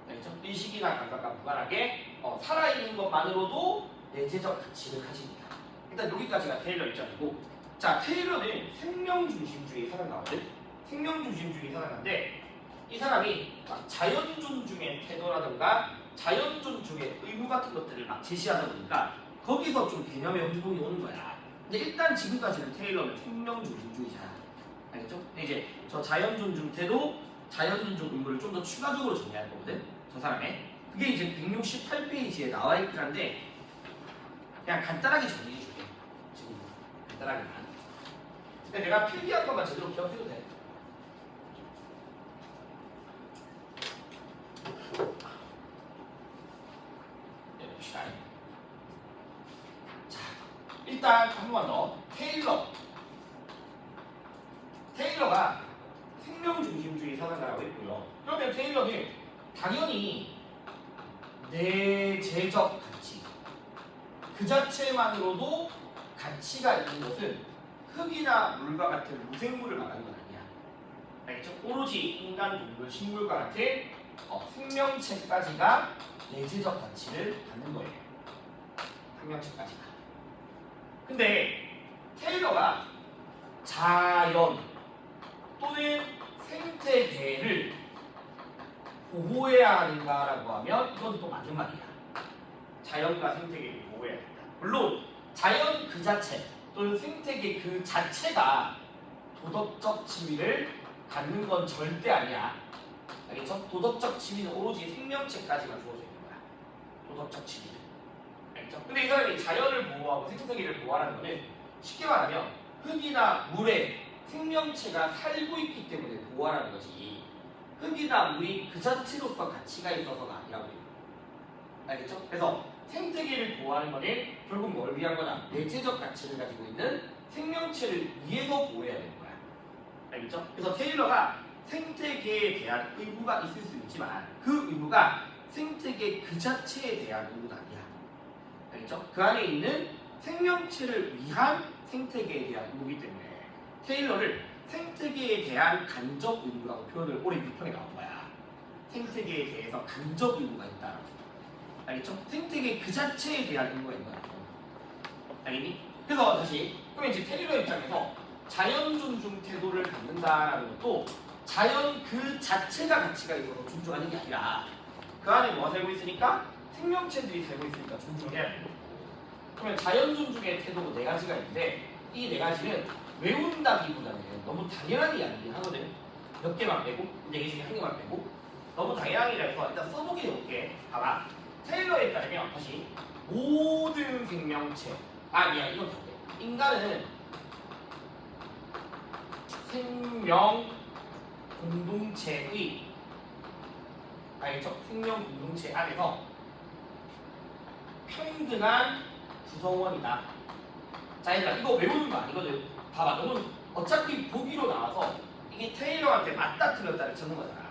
알겠죠? 의식이나 감각과 무관하게 살아있는 것만으로도 내재적 가치를 가집니다. 일단 여기까지가 테일러 입장이고, 자, 테일러는 생명중심주의 사상가거든. 생명중심주의 사상가인데, 이 사람이 막 자연 존중의 태도라든가 자연 존중의 의무 같은 것들을 막 제시하다 보니까 거기서 좀 개념의 혼동이 오는 거야. 근데 일단 지금까지는 테일러는 생명중심주의잖아. 알겠죠? 근데 이제 저 자연 존중 태도, 자연 존중 의무를 좀 더 추가적으로 정리할 거거든. 저 사람의. 그게 이제 168페이지에 나와 있긴 한데, 그냥 간단하게 정리해 줄게. 지금 간단하게만. 근데 내가 필기한 것만 제대로 기억해도 돼. 네, 봅시다. 자, 일단 한 번만 더. 테일러가 생명중심주의 사상가라고 했고요. 그러면 테일러는 당연히 내재적 가치, 그 자체만으로도 가치가 있는 것은 흙이나 물과 같은 무생물을 말하는 건 아니야. 알겠죠? 오로지 인간, 동물, 식물과 같은 생명체까지가 내재적 가치를 갖는 거예요. 생명체까지가. 근데 테일러가 자연 또는 생태계를 보호해야 하는가라고 하면 이건 또 맞는 말이야. 자연과 생태계를 보호해야 된다. 물론 자연 그 자체 또는 생태계 그 자체가 도덕적 지위를 갖는 건 절대 아니야. 알겠죠? 도덕적 지위는 오로지 생명체까지만 주어져 있는 거야. 도덕적 지위는. 알겠죠? 근데 이 사람이 자연을 보호하고 생태계를 보호하는 거는 쉽게 말하면 흙이나 물에 생명체가 살고 있기 때문에 보호하라는 거지, 흙이나 물이 그 자체로서 가치가 있어서가 아니라고 해요. 알겠죠? 그래서 생태계를 보호하는 거는 결국 뭘 위한 거냐? 내재적 가치를 가지고 있는 생명체를 위해서 보호해야 되는 거야. 알겠죠? 그래서 테일러가 생태계에 대한 의무가 있을 수 있지만 그 의무가 생태계 그 자체에 대한 의무는 아니야. 알겠죠? 그 안에 있는 생명체를 위한 생태계에 대한 의무이기 때문에 테일러를 생태계에 대한 간접 의무라고 표현을 올해 비평에 나온 거야. 생태계에 대해서 간접 의무가 있다. 알겠죠? 생태계 그 자체에 대한 의무가 있는 거야. 알겠니? 그래서 다시, 그럼 이제 테일러 입장에서 자연 존중 태도를 갖는다라는 것도 자연 그 자체가 가치가 있어서 존중하는 게 아니라 그 안에 뭐가 살고 있으니까 생명체들이 살고 있으니까 존중해야 되고, 그러면 자연 존중의 태도가 네 가지가 있는데 이 네 가지는 외운다기보다는 너무 당연한 이야기를 하거든. 몇 개만 빼고, 네 개 중에 한 개만 빼고, 너무 당연하기라 해서 일단 써보게 해볼게. 봐봐. 테일러에 따르면 다시 모든 생명체, 미안, 이건 더 돼. 인간은 생명 공동체의 알겠죠? 생명 공동체 안에서 평등한 구성원이다. 자, 얘들아 이거 외우는 거 아니거든. 봐봐, 너는 어차피 보기로 나와서 이게 테일러한테 맞다 틀렸다를 찾는 거잖아.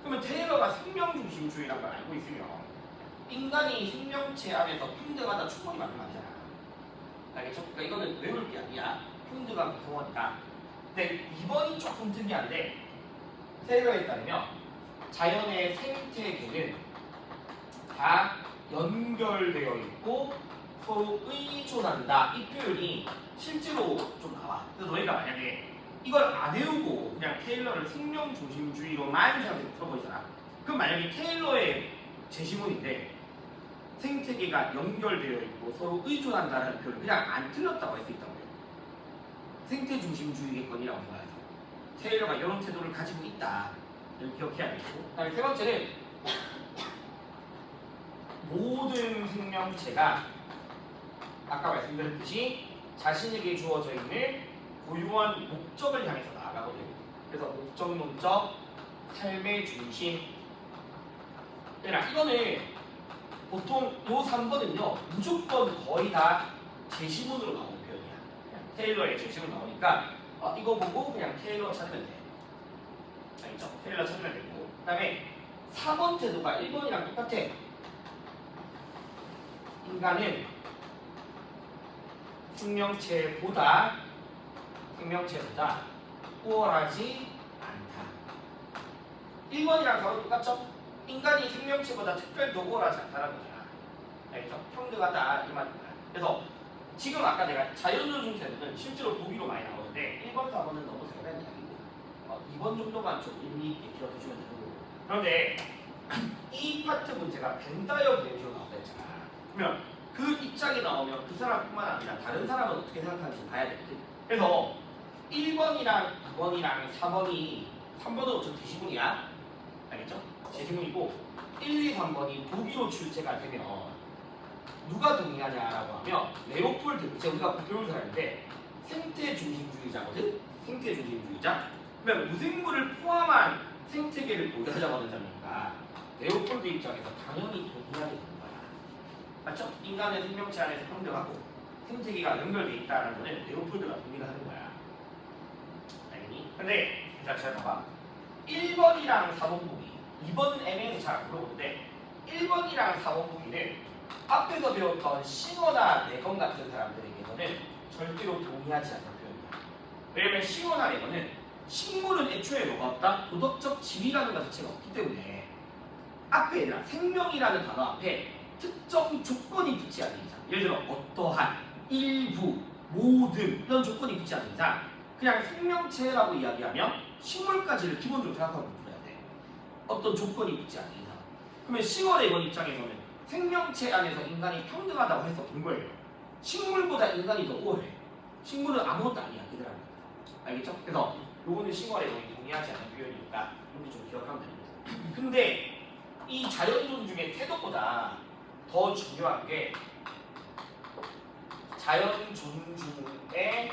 그러면 테일러가 생명중심주의라는 걸 알고 있으면 인간이 생명체 안에서 평등하다 충분히 맞는 말이잖아. 알겠죠? 그러니까 이거는 외울 게 아니야. 평등한 구성원이다. 근데 이번이 조금 특이한데 테일러에 따르면 자연의 생태계는 다 연결되어 있고 서로 의존한다. 이 표현이 실제로 좀 나와. 그래서 너희가 만약에 이걸 안 외우고 그냥 테일러를 생명 중심주의로만 생각해서 풀어보잖아. 그럼 만약에 테일러의 제시문인데 생태계가 연결되어 있고 서로 의존한다는 표현을 그냥 안 틀렸다고 할 수 있다고요. 생태 중심주의겠거니라고 생각해서 테일러가 이런 태도를 가지고 있다. 이걸 기억해야 되고. 그다음에 세 번째는 모든 생명체가 아까 말씀드렸듯이 자신에게 주어져 있는 고유한 목적을 향해서 나아가거든요. 그래서 목적론적 삶의 중심. 이거는 보통 요 3번은요 무조건 거의 다 제시문으로 나오는 표현이야. 그냥 테일러의 제시문 나오니까 이거 보고 그냥 테일러 찾으면 돼. 알겠죠? 테일러 찾으면 되고. 그 다음에 4번 태도가 1번이랑 똑같아. 인간은 생명체보다 우월하지 않다. 1번이랑 4번 똑같죠? 인간이 생명체보다 특별히 더 우월하지 않다는 거잖아. 알겠죠? 평등하다 이 말입니다. 그래서 지금 아까 내가 자연존중 태도는 실제로 보기로 많이 나오는데 1번, 4번은 너무 당연한 이야기고 2번 정도만 좀 의미 있게 기억해주면 되고. 그런데 이 파트 문제가 벤다이어 브레이시오 나온다 했잖아. 그러면 그 입장이 나오면 그 사람뿐만 아니라 다른 사람은 어떻게 생각하는지 봐야 되거든. 그래서 1번이랑 2번이랑 4번이 3번은 어차피 제시문이야. 알겠죠? 제시문이고 1, 2, 3번이 보기로 출제가 되면 누가 동의하냐라고 하면 레오폴드, 이제 우리가 배울 사람인데 생태 중심주의자거든? 생태 중심주의자? 그러면 무생물을 포함한 생태계를 보유하자고 하는 자니까 레오폴드 입장에서 당연히 동의하게 되는 거야. 맞죠? 인간의 생명체 안에서 평등하고 생태계가 연결돼 있다는 거는 레오폴드가 동의를 하는 거야. 알겠니? 근데 일단 잘 봐봐. 1번이랑 4번 보기 2번은 애매해서 잘 안 물어보는데 1번이랑 4번 보기는 앞에서 배웠던 싱어나 레건 같은 사람들에게서는 절대로 동의하지 않는 표현이야. 왜냐면 싱어나 레건은 식물은 애초에 뭐가 없다? 도덕적 지위라는 것 자체가 없기 때문에 앞에 얘들아 생명이라는 단어 앞에 특정 조건이 붙지 않는 이상, 예를 들어 어떠한, 일부, 모든 이런 조건이 붙지 않는 이상 그냥 생명체라고 이야기하면 식물까지를 기본적으로 생각하고 풀어야 돼. 어떤 조건이 붙지 않는 이상. 그러면 10월의 이번 입장에서는 생명체 안에서 인간이 평등하다고 할 수 없는 거예요. 식물보다 인간이 더 우월해. 식물은 아무것도 아니야, 그들한테. 알겠죠? 그래서 요거는 10월에 이번이 동의하지 않는 표현이니까 이렇게 좀 기억하면 됩니다. 근데 이 자연존중의 태도보다 더 중요한 게 자연존중의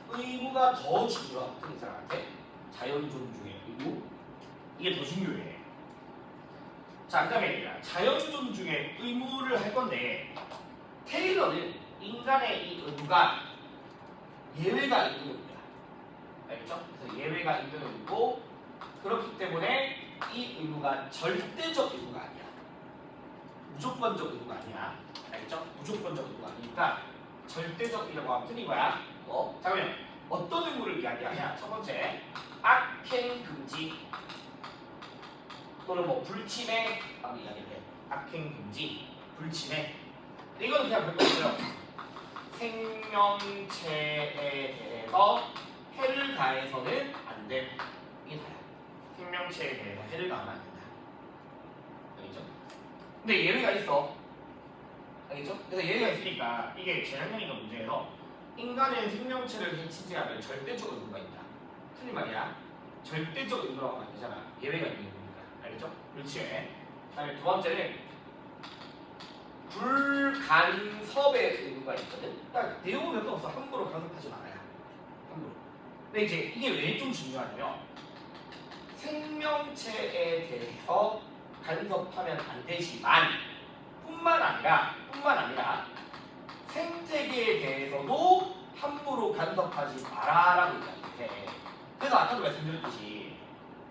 의무가 더 중요하거든, 이 사람한테. 자연존중의 의무. 이게 더 중요해. 자, 그 다음에 자연존중의 의무를 할 건데 테일러는 인간의 이 의무가 예외가 있는 의무야. 알겠죠? 그래서 예외가 있는 의무고 그렇기 때문에 이 의무가 절대적 의무가 아니야. 무조건적 의무가 아니야. 알겠죠? 무조건적 의무가 아니니까 절대적이라고 하면 틀린 거야. 자, 그러면 어떤 의무를 이야기하냐? 첫 번째, 악행 금지 또는 뭐 불침해 라고 이야기를 해. 악행 금지, 불침해. 이거는 그냥 별거 없어요. 생명체에 대해서 해를 가해서는 안 돼. 이게 다야. 생명체에 대해서 해를 가하면 안 된다. 알겠죠? 근데 예외가 있어. 알겠죠? 그래서 예외가 있으니까 이게 재난적인 문제에서 인간의 생명체를 해치지 않을 절대적 의무가 있다. 틀린 말이야. 절대적 의무라고 하면 안 되잖아. 예외가 있는 의무니까. 알겠죠? 그렇지. 그다음에 두 번째는 불간섭의 의무가 있거든. 그러니까 내용은 별로 없어. 함부로 간섭하지 말아야. 함부로. 근데 이제 이게 왜 좀 중요하냐면 생명체에 대해서 간섭하면 안 되지만 뿐만 아니라 생태계에 대해서도 함부로 간섭하지 마라라고 이야기해. 그래서 아까도 말씀드렸듯이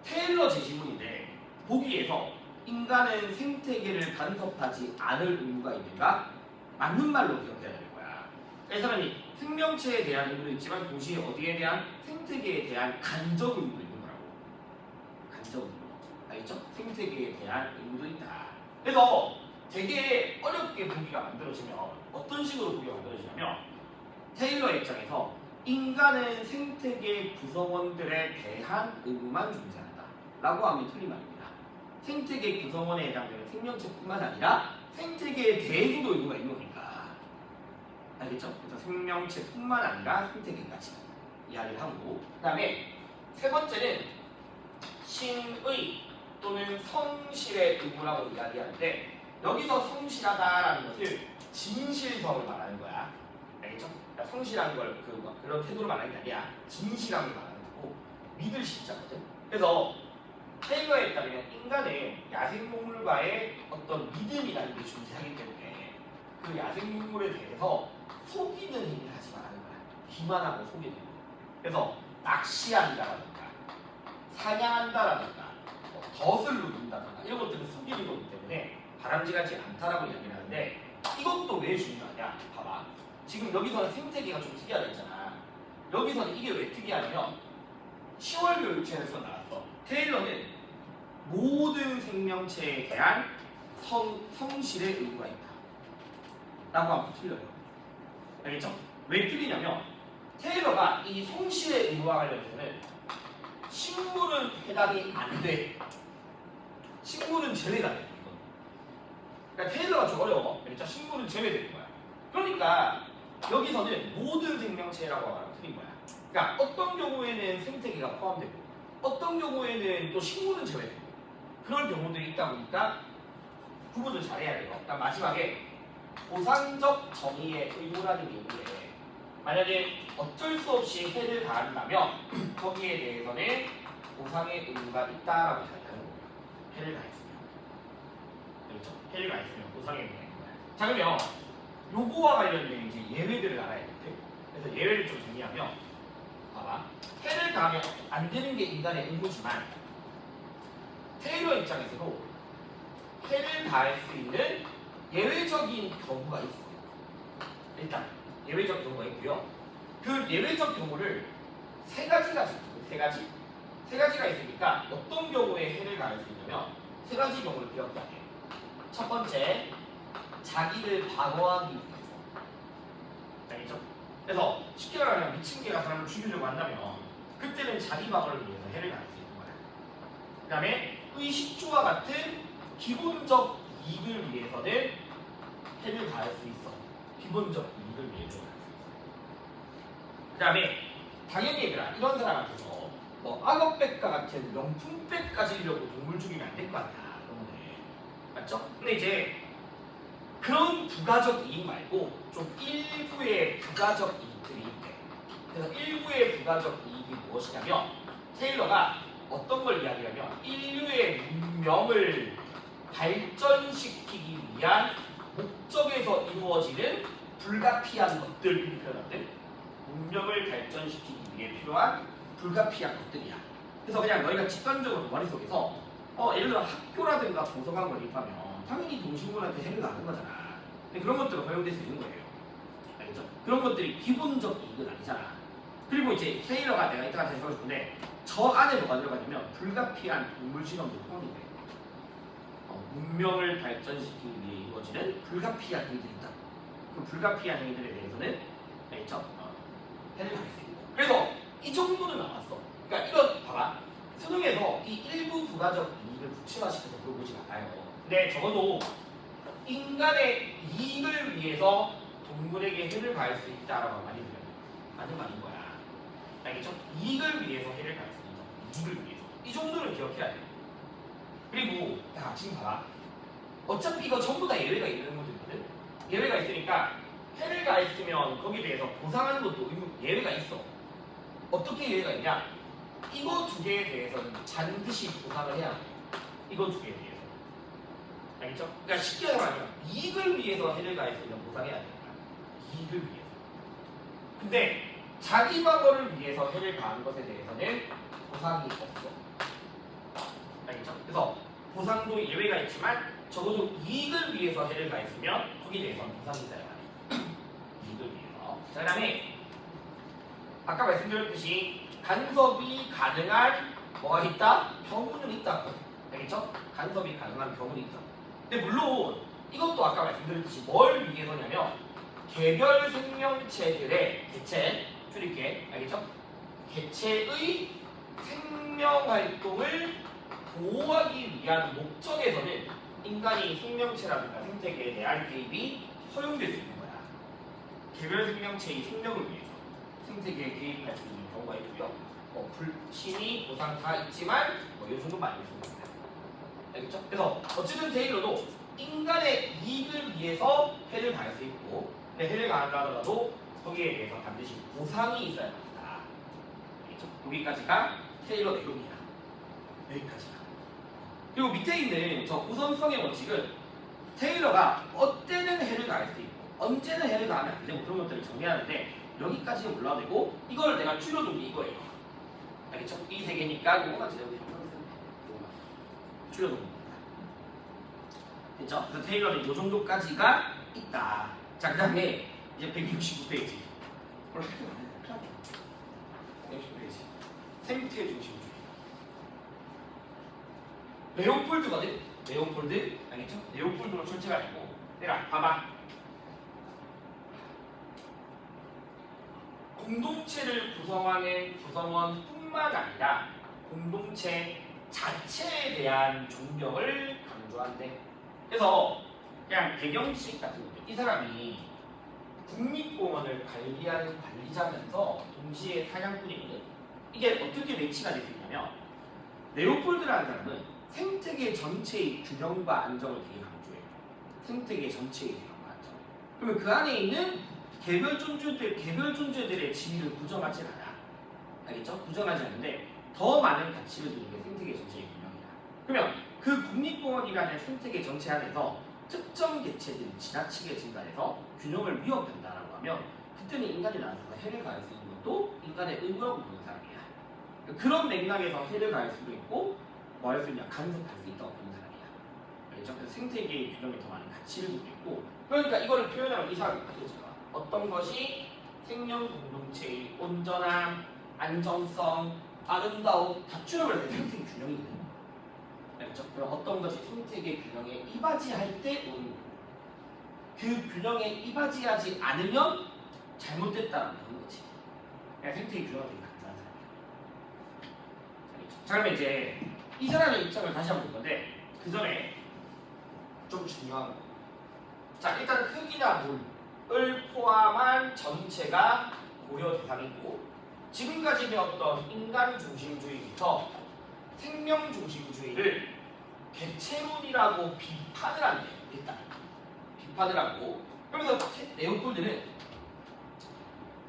테일러 제시문인데 보기에서 인간은 생태계를 간섭하지 않을 의무가 있는가? 맞는 말로 기억해야 되는 거야. 이 사람이 생명체에 대한 의무도 있지만 동시에 어디에 대한 생태계에 대한 간접 의무도 있는 거라고. 간접 의무. 알겠죠? 생태계에 대한 의무도 있다. 그래서 되게 어렵게 보기가 만들어지면 어떤 식으로 보기가 만들어지냐면 테일러의 입장에서 인간은 생태계 구성원들에 대한 의무만 존재한다 라고 하면 틀린 말입니다. 생태계 구성원에 해당되는 생명체뿐만 아니라 생태계에 대해서도 의무가 있는 거니까. 알겠죠? 그래서 생명체뿐만 아니라 생태계까지 이야기를 하고, 그 다음에 세 번째는 신의 또는 성실의 의무라고 이야기하는데, 여기서 성실하다라는 것을 진실성을 말하는 거야. 알겠죠? 그러니까 성실한 걸 그런 태도를 말하는 게 아니라 진실함을 말하는 거고, 믿을 신자거든. 그래서 테일러에 따르면 인간의 야생동물과의 어떤 믿음이라는 게 존재하기 때문에 그 야생동물에 대해서 속이는 행위를 하지 말라는 거야. 기만하고 속이는 거. 그래서 낚시한다라든가 사냥한다라든가 덫을 놓는다든가 이런 것들은 속이는 거기 때문에 바람직하지 않다라고 이야기를 하는데, 이것도 왜 중요하냐? 봐봐. 지금 여기서는 생태계가 좀 특이하다 했잖아. 여기서는 이게 왜 특이하냐면 10월 교육책에서 나왔어. 테일러는 모든 생명체에 대한 성실의 의무가 있다 라고 하면 틀려요. 알겠죠? 왜 틀리냐면 테일러가 이 성실의 의무와 관련해서는 식물은 해당이 안 돼. 식물은 제외가 돼. 그러니까 테일러가 좀 어려워. 그러니까 식물은 제외되는 거야. 그러니까 여기서는 모든 생명체라고 하면 틀린 거야. 그러니까 어떤 경우에는 생태계가 포함되고 어떤 경우에는 또 식물은 제외되고 그런 경우들이 있다 보니까 구분을 잘해야 돼요. 그러니까 마지막에 보상적 정의의 의무라는 게 있는데, 만약에 어쩔 수 없이 해를 가한다면 거기에 대해서는 보상의 의무가 있다라고 생각하는 거예요. 해를 가했으면. 그렇죠? 해를 가했으면 보상의 의무가 있는 거예요. 자, 그러면 요거와 관련된 이제 예외들을 알아야 돼. 그래서 예외를 좀 정리하면, 봐봐. 해를 가하면 안 되는 게 인간의 의무지만 테일러 입장에서도 해를 가할 수 있는 예외적인 경우가 있어요. 일단 예외적 경우가 있고요. 그 예외적 경우를 세 가지가 있어요. 세 가지가 있으니까 어떤 경우에 해를 가할 수 있냐면 세 가지 경우를 기억해야 돼요. 첫 번째, 자기를 방어하기 위해서. 알겠죠? 그래서 쉽게 말하면 미친 개가 사람을 죽이려고 한다면 그때는 자기 방어를 위해서 해를 가할 수 있는 거야. 그 다음에 의식주와 같은 기본적 이익을 위해서는 해를 가할 수 있어. 기본적 이익을 위해서. 그 다음에 당연히 얘들아, 이런 사람한테서 뭐 악어백과 같은 명품백 가지려고 동물 죽이면 안 될 거 아니야. 맞죠? 근데 이제 그런 부가적 이익 말고 좀 일부의 부가적 이익들이 있대. 그래서 일부의 부가적 이익이 무엇이냐면 테일러가 어떤 걸 이야기하면 인류의 문명을 발전시키기 위한 목적에서 이루어지는 불가피한 것들, 이렇게 표현하는데 문명을 발전시키기 위해 필요한 불가피한 것들이야. 그래서 그냥 너희가 직관적으로 머릿속에서 예를 들어 학교라든가 도서관을 입하면 당연히 동식물한테 해를 가는 거잖아. 근데 그런 것들은 허용될 수 있는 거예요. 알겠죠? 그런 것들이 기본적 이익은 아니잖아. 그리고 이제 테일러가 내가 이따가 다시 해보고 싶은데 저 안에 뭐가 들어가냐면 불가피한 동물 실험도 포함이 돼. 문명을 발전시키기 위해 이루어지는 불가피한 행위들이 있다. 그 불가피한 행위들에 대해서는 알겠죠? 해를 가할 수 있고. 그래서 이 정도는 나왔어. 그러니까 이거 봐봐. 수능에서 이 일부 부가적 이익을 구체화시켜서 물어보지 않아요. 근데 적어도 인간의 이익을 위해서 동물에게 해를 가할 수 있다라고 많이 들어요. 맞는 말인 거야. 알겠죠? 이익을 위해서 해를 가할 수 있다. 이익을 위해서. 이 정도는 기억해야 돼. 그리고 지금 봐봐. 어차피 이거 전부 다 예외가 있는 것들이거든. 예외가 있으니까 해를 가했으면 거기에 대해서 보상하는 것도 예외가 있어. 어떻게 예외가 있냐? 이거 두 개에 대해서는 반드시 보상을 해야 돼요. 이거 두 개에 대해서. 알겠죠? 그러니까 쉽게 말하면 이익을 위해서 해를 가할 수 있는 보상해야 됩니다. 이익을 위해서. 근데 자기 방어를 위해서 해를 가한 것에 대해서는 보상이 없어. 알겠죠? 그래서 보상도 예외가 있지만 적어도 이익을 위해서 해를 가했으면 거기에 대해서는 보상이 있어야 해요. 이익을 위해서. 자, 그 다음에 아까 말씀드렸듯이 간섭이 가능한 뭐가 있다? 경우는 있다. 알겠죠? 간섭이 가능한 경우는 있다. 근데 물론 이것도 아까 말씀드렸듯이 뭘 위해서냐면 개별 생명체들의 개체, 줄일게, 알겠죠? 개체의 생명 활동을 보호하기 위한 목적에서는 인간이 생명체라든가 생태계에 대한 개입이 허용될 수 있는 거야. 개별 생명체의 생명을 위해서 생태계에 개입할 수 있는 경우가 있고요. 불신이 보상 다 있지만 이 정도 많이 있습니다. 알겠죠? 그래서 어쨌든 테일러도 인간의 이익을 위해서 해를 가할 수 있고, 근데 해를 가한다 하더라도 거기에 대해서 반드시 보상이 있어야 합니다. 알겠죠? 여기까지가 테일러 내용이야. 여기까지가. 그리고 밑에 있는 저 우선성의 원칙은 테일러가 어때는 해를 가할 수 있고 언제는 해를 가하면 안 되고 그런 것들을 정리하는데 여기까지 올라도 되고 이걸 내가 줄여둔 게 이거예요. 알겠죠? 이 세 개니까 이거만 지내고 줄여둔 겁니다. 됐죠? 그래서 테일러는 이 정도까지가 있다. 자, 그 다음에 이제 169페이지. 원래 그렇게 많아요. 169페이지. 생태 중심주의. 레오폴드거든? 레오폴드. 알겠죠? 레오폴드로 출제가 되고. 내가 봐봐. 공동체를 구성하는 구성원뿐만 아니라 공동체 자체에 대한 존경을 강조한대. 그래서 그냥 배경식 같은 거죠. 이 사람이 국립공원을 관리하는 관리자면서 동시에 사냥꾼이거든. 이게 어떻게 매치가 될 수 있냐면 레오폴드라는 사람은 생태계 전체의 균형과 안정을 되게 강조해요. 생태계 전체의 균형과 안정. 그러면 그 안에 있는 개별 존재들의 지위를 부정하지 않아. 알겠죠? 부정하지 않는데 더 많은 가치를 두는 게 생태계 전체의 균형이야. 그러면 그 국립공원이라는 생태계 전체 안에서 특정 개체들이 지나치게 증가해서 균형을 위협한다라고 하면 그때는 인간이 나서서 해를 가할 수 있는 것도 인간의 의무라고 보는 사람이야. 그런 맥락에서 해를 가할 수도 있고 뭐 할 수 있냐 간섭할 수 있다고 보는 사람이야. 알겠죠? 그래서 생태계의 균형에 더 많은 가치를 두고 있고 그러니까 이거를 표현하면 이 사람이 그거죠. 어떤 것이 생명 공동체의 온전함, 안정성, 아름다움 다 줄여버려야 돼. 생태계 균형이거든요. 알겠죠? 그럼 어떤 것이 생태계 균형에 이바지할 때 오는 거예요. 그 균형에 이바지하지 않으면 잘못됐다라는 거지. 그냥 생태계 균형을 되게 강조하는 사람이에요. 알겠죠? 자, 그러면 이제 이 사람의 입장을 다시 한번 볼 건데 그 전에 좀 중요한 거. 자, 일단 흙이나 물을 포함한 전체가 고려 대상이고 지금까지 배웠던 인간 중심주의부터 생명 중심주의를 개체론이라고 비판을 한대요. 일단 비판을 하고 그러면서 레오폴드는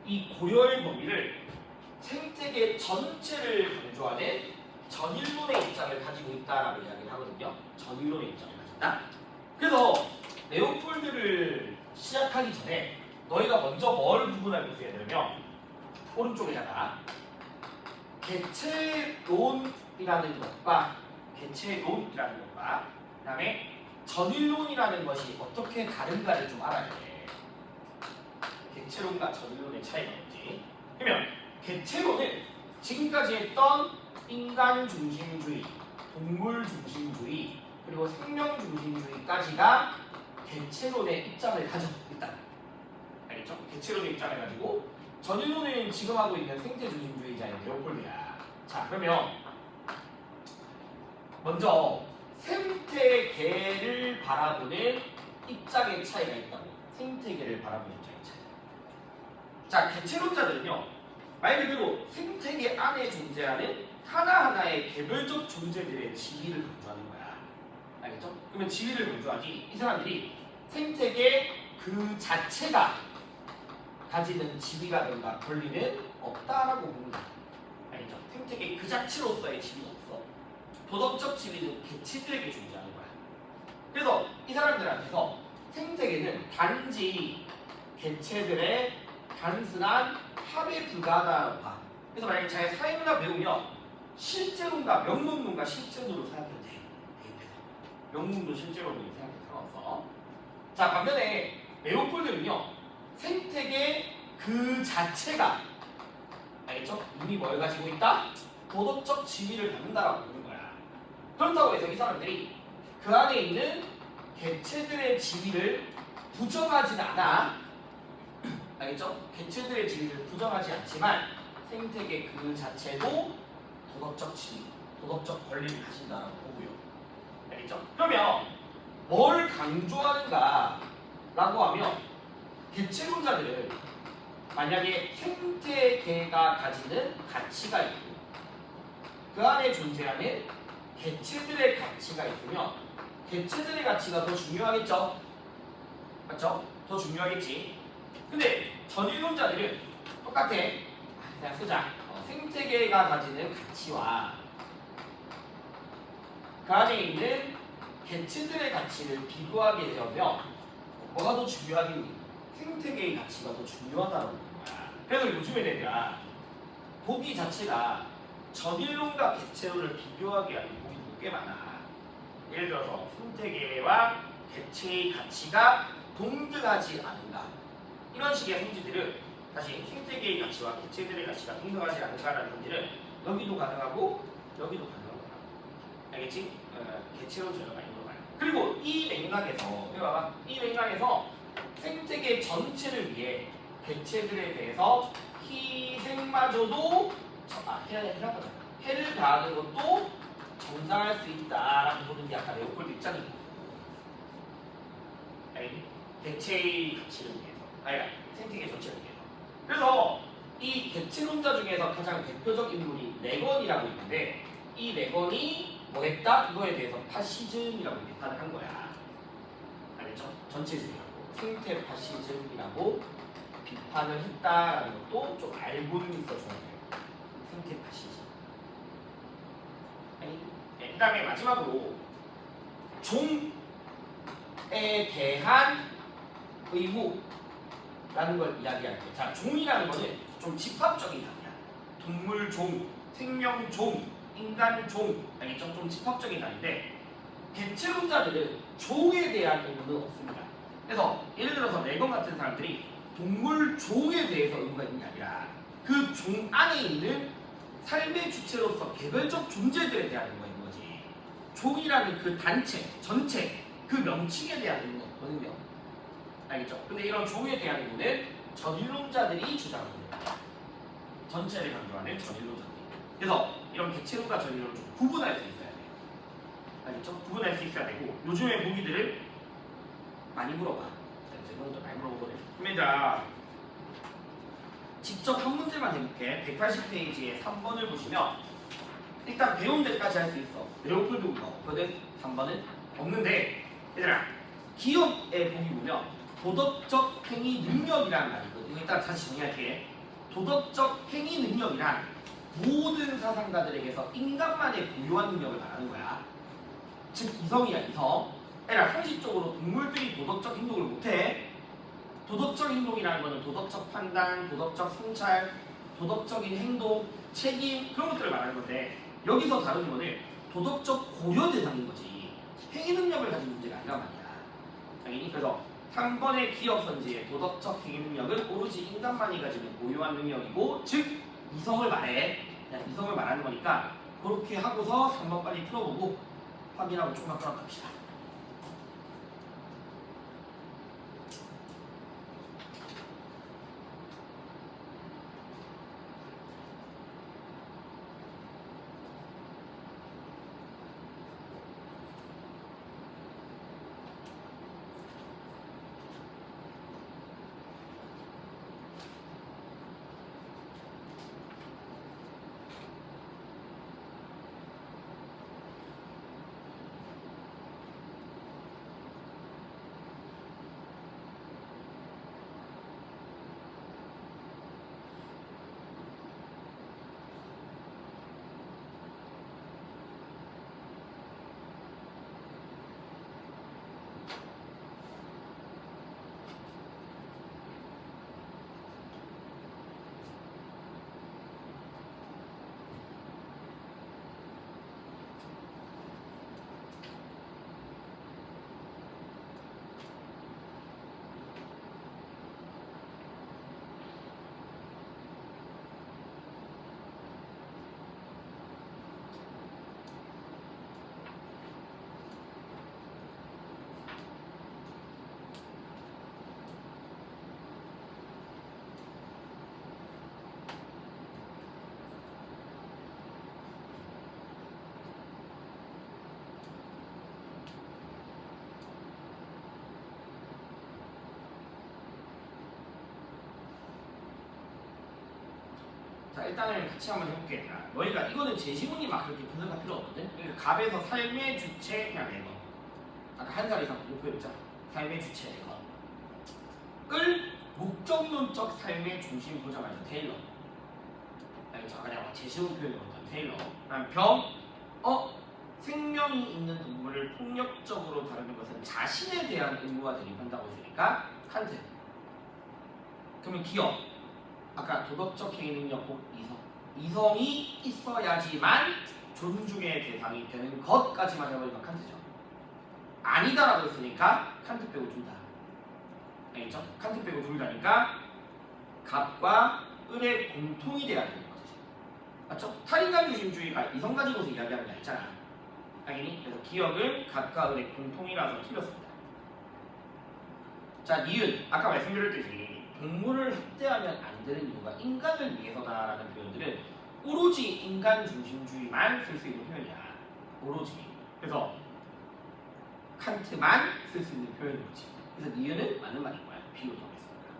이 고려의 범위를 생태계 전체를 강조하는 전일론의 입장을 가지고 있다라고 이야기를 하거든요. 전일론의 입장을 가진다. 그래서 레오폴드를 시작하기 전에 너희가 먼저 뭘 구분하고 있어야 되냐면 오른쪽에다가 개체론이라는 것과 그다음에 전일론이라는 것이 어떻게 다른가를 좀 알아야 돼. 개체론과 전일론의 차이가 뭔지. 그러면 개체론은 지금까지 했던 인간 중심주의, 동물 중심주의, 그리고 생명 중심주의까지가 개체론의 입장을 가져 일단. 알겠죠? 개체론의 입장을 가지고 전일론은 지금 하고 있는 생태 중심주의자인 레오폴드야. 자, 그러면 먼저 생태계를 바라보는 입장의 차이가 있다고. 생태계를 바라보는 입장의 차이. 자, 개체론자들은요, 말 그대로 생태계 안에 존재하는 하나하나의 개별적 존재들의 지위를 강조하는 거야. 알겠죠? 그러면 지위를 강조하지, 이 사람들이 생태계 그 자체가 가지는 지위라든가 권리는 없다라고 보는 거야. 알겠죠? 생태계 그 자체로서의 지위는 없어. 도덕적 지위는 개체들에게 존재하는 거야. 그래서 이 사람들한테서 생태계는 단지 개체들의 단순한 합에 불과하다고 봐. 그래서 만약에 자기 사회문화 배우면 실제론과 명문론과 실제론으로 생각해도 돼. 대입해서 명문도 실제론으로 생각해도 상관없어. 자, 반면에 레오폴드는요, 생태계 그 자체가, 알겠죠? 이미 뭘 가지고 있다? 도덕적 지위를 갖는다라고 보는 거야. 그렇다고 해서 이 사람들이 그 안에 있는 개체들의 지위를 부정하진 않아. 알겠죠? 개체들의 지위를 부정하지 않지만 생태계 그 자체도 도덕적 지위, 도덕적 권리를 가진다라고 보고요. 알겠죠? 그러면 뭘 강조하는가 라고 하면 개체론자들은 만약에 생태계가 가지는 가치가 있고 그 안에 존재하는 개체들의 가치가 있으면 개체들의 가치가 더 중요하겠죠? 맞죠? 더 중요하겠지? 근데 전일론자들은 똑같아. 그냥 쓰자. 생태계가 가지는 가치와 그 안에 있는 개체들의 가치를 비교하게 되면 뭐가 더 중요하겠니? 생태계의 가치가 더 중요하다고 보는 거야. 그래서 요즘에 내가 보기 자체가 전일론과 개체론을 비교하게 하는 보기도 꽤 많아. 예를 들어서 생태계와 개체의 가치가 동등하지 않은가, 이런 식의 성질들은 다시 생태계의 가치와 개체들의 가치가 동등하지 않은가라는 성질은 여기도 가능하고 여기도 가능한 거야. 알겠지? 개체론 전혀가 있는 거야. 그리고 이 맥락에서 봐봐. 이 맥락에서 생태계 전체를 위해 개체들에 대해서 희생마저도 해를 가하는 것도 정당할 수 있다라고 보는 게 아까 레오폴드 입장이고, 개체의 가치를 위해서, 아니 생태계 전체를 위해서. 그래서 이 개체론자 중에서 가장 대표적 인물이 레건이라고 있는데, 이 레건이 뭐 했다? 이거에 대해서 파시즘이라고 비판을 한 거야. 알겠죠? 전체주의라고 생태 파시즘이라고 비판을 했다라는 것도 좀 알고는 있어줘야 돼요. 생태 파시즘. 네, 그 다음에 마지막으로 종에 대한 의무라는 걸 이야기할 때, 자, 종이라는 거는 좀 집합적인 단위야. 동물 종, 생명 종, 인간 종, 알겠죠? 좀 집합적인 단위인데 개체론자들은 종에 대한 의무는 없습니다. 그래서 예를 들어서 레건 같은 사람들이 동물 종에 대해서 의무가 있는 게 아니라 그 종 안에 있는 삶의 주체로서 개별적 존재들에 대한 의무가 있는 거지. 종이라는 그 단체, 전체, 그 명칭에 대한 의무는 없거든요. 알겠죠? 근데 이런 종에 대한 의무는 전일론자들이 주장하는 거예요. 전체를 강조하는 전일론자들이. 그래서 이런 개체론과 전일론을 좀 구분할 수 있어야 돼요. 알겠죠? 구분할 수 있어야 되고, 요즘에 보기들을 많이 물어봐. 제가 많이 물어보거든. 그러면 자, 직접 한 문제만 해볼게. 180페이지에 3번을 보시면 일단 배운 데까지 할 수 있어. 레오폴드가 없거든. 3번은 없는데, 얘들아, 기업에 보기 보면 도덕적 행위 능력이라는 말이 있거든. 이거 일단 다시 정리할게. 도덕적 행위 능력이란 모든 사상가들에게서 인간만의 고유한 능력을 말하는 거야. 즉 이성이야, 이성. 얘들아, 상식적으로 동물들이 도덕적 행동을 못해. 도덕적 행동이라는 거는 도덕적 판단, 도덕적 성찰, 도덕적인 행동, 책임, 그런 것들을 말하는 건데, 여기서 다루는 거는 도덕적 고려 대상인 거지. 행위 능력을 가진 문제가 아니란 말이야. 당연히. 그래서 3번의 기업 선지의 도덕적 행위 능력은 오로지 인간만이 가지는 고유한 능력이고, 즉 이성을 말해. 그냥 이성을 말하는 거니까 그렇게 하고서 3번 빨리 풀어보고 확인하고 조금만 풀어갑시다. 자 일단은 같이 한번 해볼게. 너희가 이거는 제시문이 막 그렇게 분석할 필요 없거든. 그러니까 갑에서 삶의 주체 그냥 내거. 아까 한 살 이상 목표였잖아. 삶의 주체 내거를 목적론적 삶의 중심 보자마자 테일러. 알겠죠? 그냥 제시문 표현이 어떤 테일러. 그다음 생명이 있는 동물을 폭력적으로 다루는 것은 자신에 대한 의무와 대립한다고 했으니까 칸트. 그러면 기업. 아까 도덕적 행위 능력 곧 이성이 있어야지만 존중의 대상이 되는 것까지만 해버리면 칸트죠. 아니다라고 했으니까 칸트 빼고 둘 다. 알겠죠? 칸트 빼고 둘 다니까 갑과 을의 공통이 돼야 되는 거죠. 맞죠? 탈인간 중심주의가 이성 가지고서 이야기하는 게 아니잖아. 당연히. 그래서 기억은 갑과 을의 공통이라서 틀렸습니다. 자, 니은. 아까 말씀드렸듯이 동물을 학대하면 안 되는 이유가 인간을 위해서다라는 표현들은 오로지 인간 중심주의만 쓸 수 있는 표현이야. 오로지. 그래서 칸트만 쓸 수 있는 표현인 거지. 그래서 니은은 맞는 말인 거야. B로 정했습니다.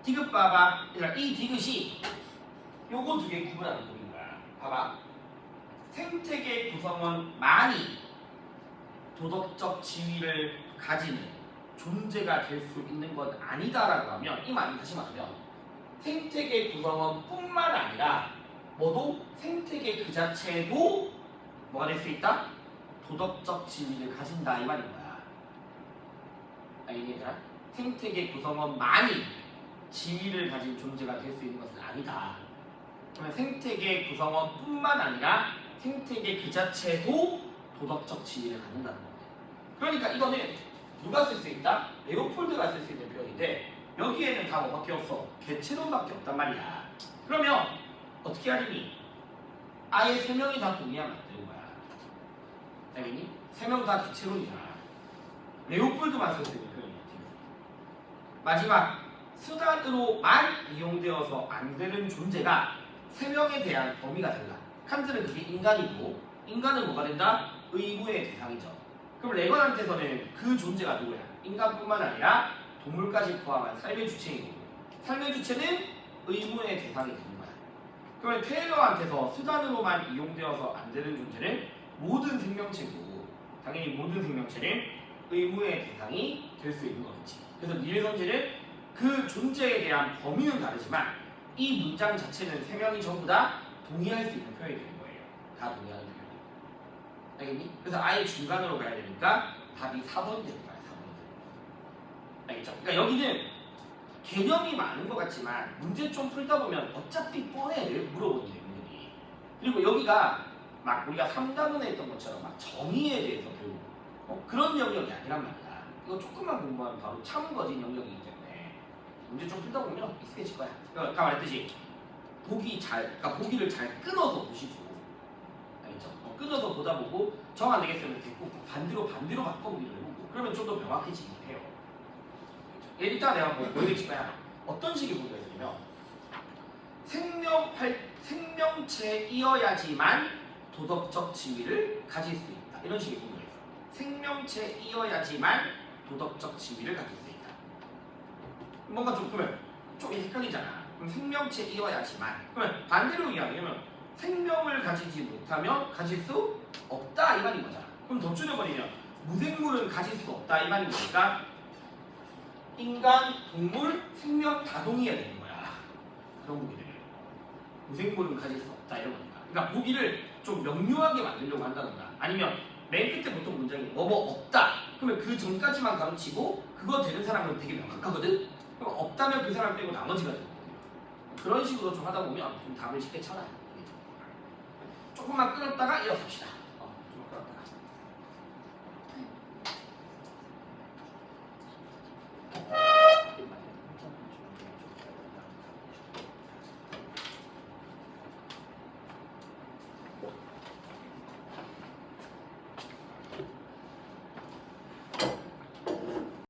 디귿 봐봐. 그러니까 이 디귿이 요거 두 개 구분하는 법인 거야. 봐봐. 생태계 구성원만이 도덕적 지위를 가지는 존재가 될 수 있는 건 아니다라고 하면 이 말은 다시 말하면 생태계 구성원뿐만 아니라 뭐도 생태계 그 자체도 뭐가 될 수 있다? 도덕적 지위를 가진다 이 말인 거야. 알겠니 얘들아? 생태계 구성원만이 지위를 가진 존재가 될 수 있는 것은 아니다. 그러면 생태계 구성원뿐만 아니라 생태계 그 자체도 도덕적 지위를 갖는다는 거예요. 그러니까 이거는 누가 쓸 수 있다? 레오폴드가 쓸 수 있는 표현인데 여기에는 다 뭐밖에 없어? 개체론밖에 없단 말이야. 그러면 어떻게 하리니? 아예 세 명이 다 동의하면 안 되는 거야. 알겠니? 세 명 다 개체론이잖아. 레오폴드만 쓸 수 있는 표현이야. 마지막 수단으로만 이용되어서 안 되는 존재가 세 명에 대한 범위가 달라. 칸트는 그게 인간이고 인간은 뭐가 된다? 의무의 대상이죠. 그럼 레건한테서는 그 존재가 누구야? 인간뿐만 아니라 동물까지 포함한 삶의 주체이고 삶의 주체는 의무의 대상이 되는 거야. 그러면 테일러한테서 수단으로만 이용되어서 안 되는 존재는 모든 생명체고 당연히 모든 생명체는 의무의 대상이 될 수 있는 거겠지. 그래서 니을 선지는 그 존재에 대한 범위는 다르지만 이 문장 자체는 세 명이 전부 다 동의할 수 있는 표현이 되는 거예요. 다 동의하는 표현. 알겠니? 그래서 아예 중간으로 가야 되니까 답이 4번이 되는 거야. 4번이. 알겠죠? 그러니까 여기는 개념이 많은 것 같지만 문제 좀 풀다 보면 어차피 뻔해 물어보는 내용들이. 그리고 여기가 막 우리가 3단원에 했던 것처럼 막 정의에 대해서 배우고 그런 영역이 아니란 말이야. 이거 조금만 공부하면 바로 참거진 영역이기 때문에 문제 좀 풀다 보면 익숙해질 거야. 그러니까 아까 말했듯이 그러니까 보기를 잘 끊어서 보시고 끊어서 보다 보고 정 안 되겠으면 됐고 반대로 바꿔보기를 해보고 그러면 좀 더 명확해지긴 해요. 일단 내가 뭐 보여드릴 거야. 어떤 식의 보기가 있냐면 생명체이어야지만 도덕적 지위를 가질 수 있다. 이런 식의 보기가 있어. 생명체이어야지만 도덕적 지위를 가질 수 있다. 뭔가 좀 그러면 좀 헷갈리잖아. 그럼 생명체이어야지만 그러면 반대로 이야기하면 생명을 가지지 못하면 가질 수 없다 이 말인 거잖아. 그럼 더 줄여버리면 무생물은 가질 수 없다 이 말인 거니까 인간, 동물, 생명 다 동의해야 되는 거야. 그런 보기를 무생물은 가질 수 없다 이런 거니까. 그러니까 보기를 좀 명료하게 만들려고 한다던가 아니면 맨 끝에 보통 문장이 뭐 없다 그러면 그 전까지만 가르치고 그거 되는 사람은 되게 명확하거든. 그럼 없다면 그 사람 빼고 나머지가 되는 거거든요. 그런 식으로 좀 하다 보면 좀 답을 쉽게 찾아요. 조금만 끊었다가 일어섭시다.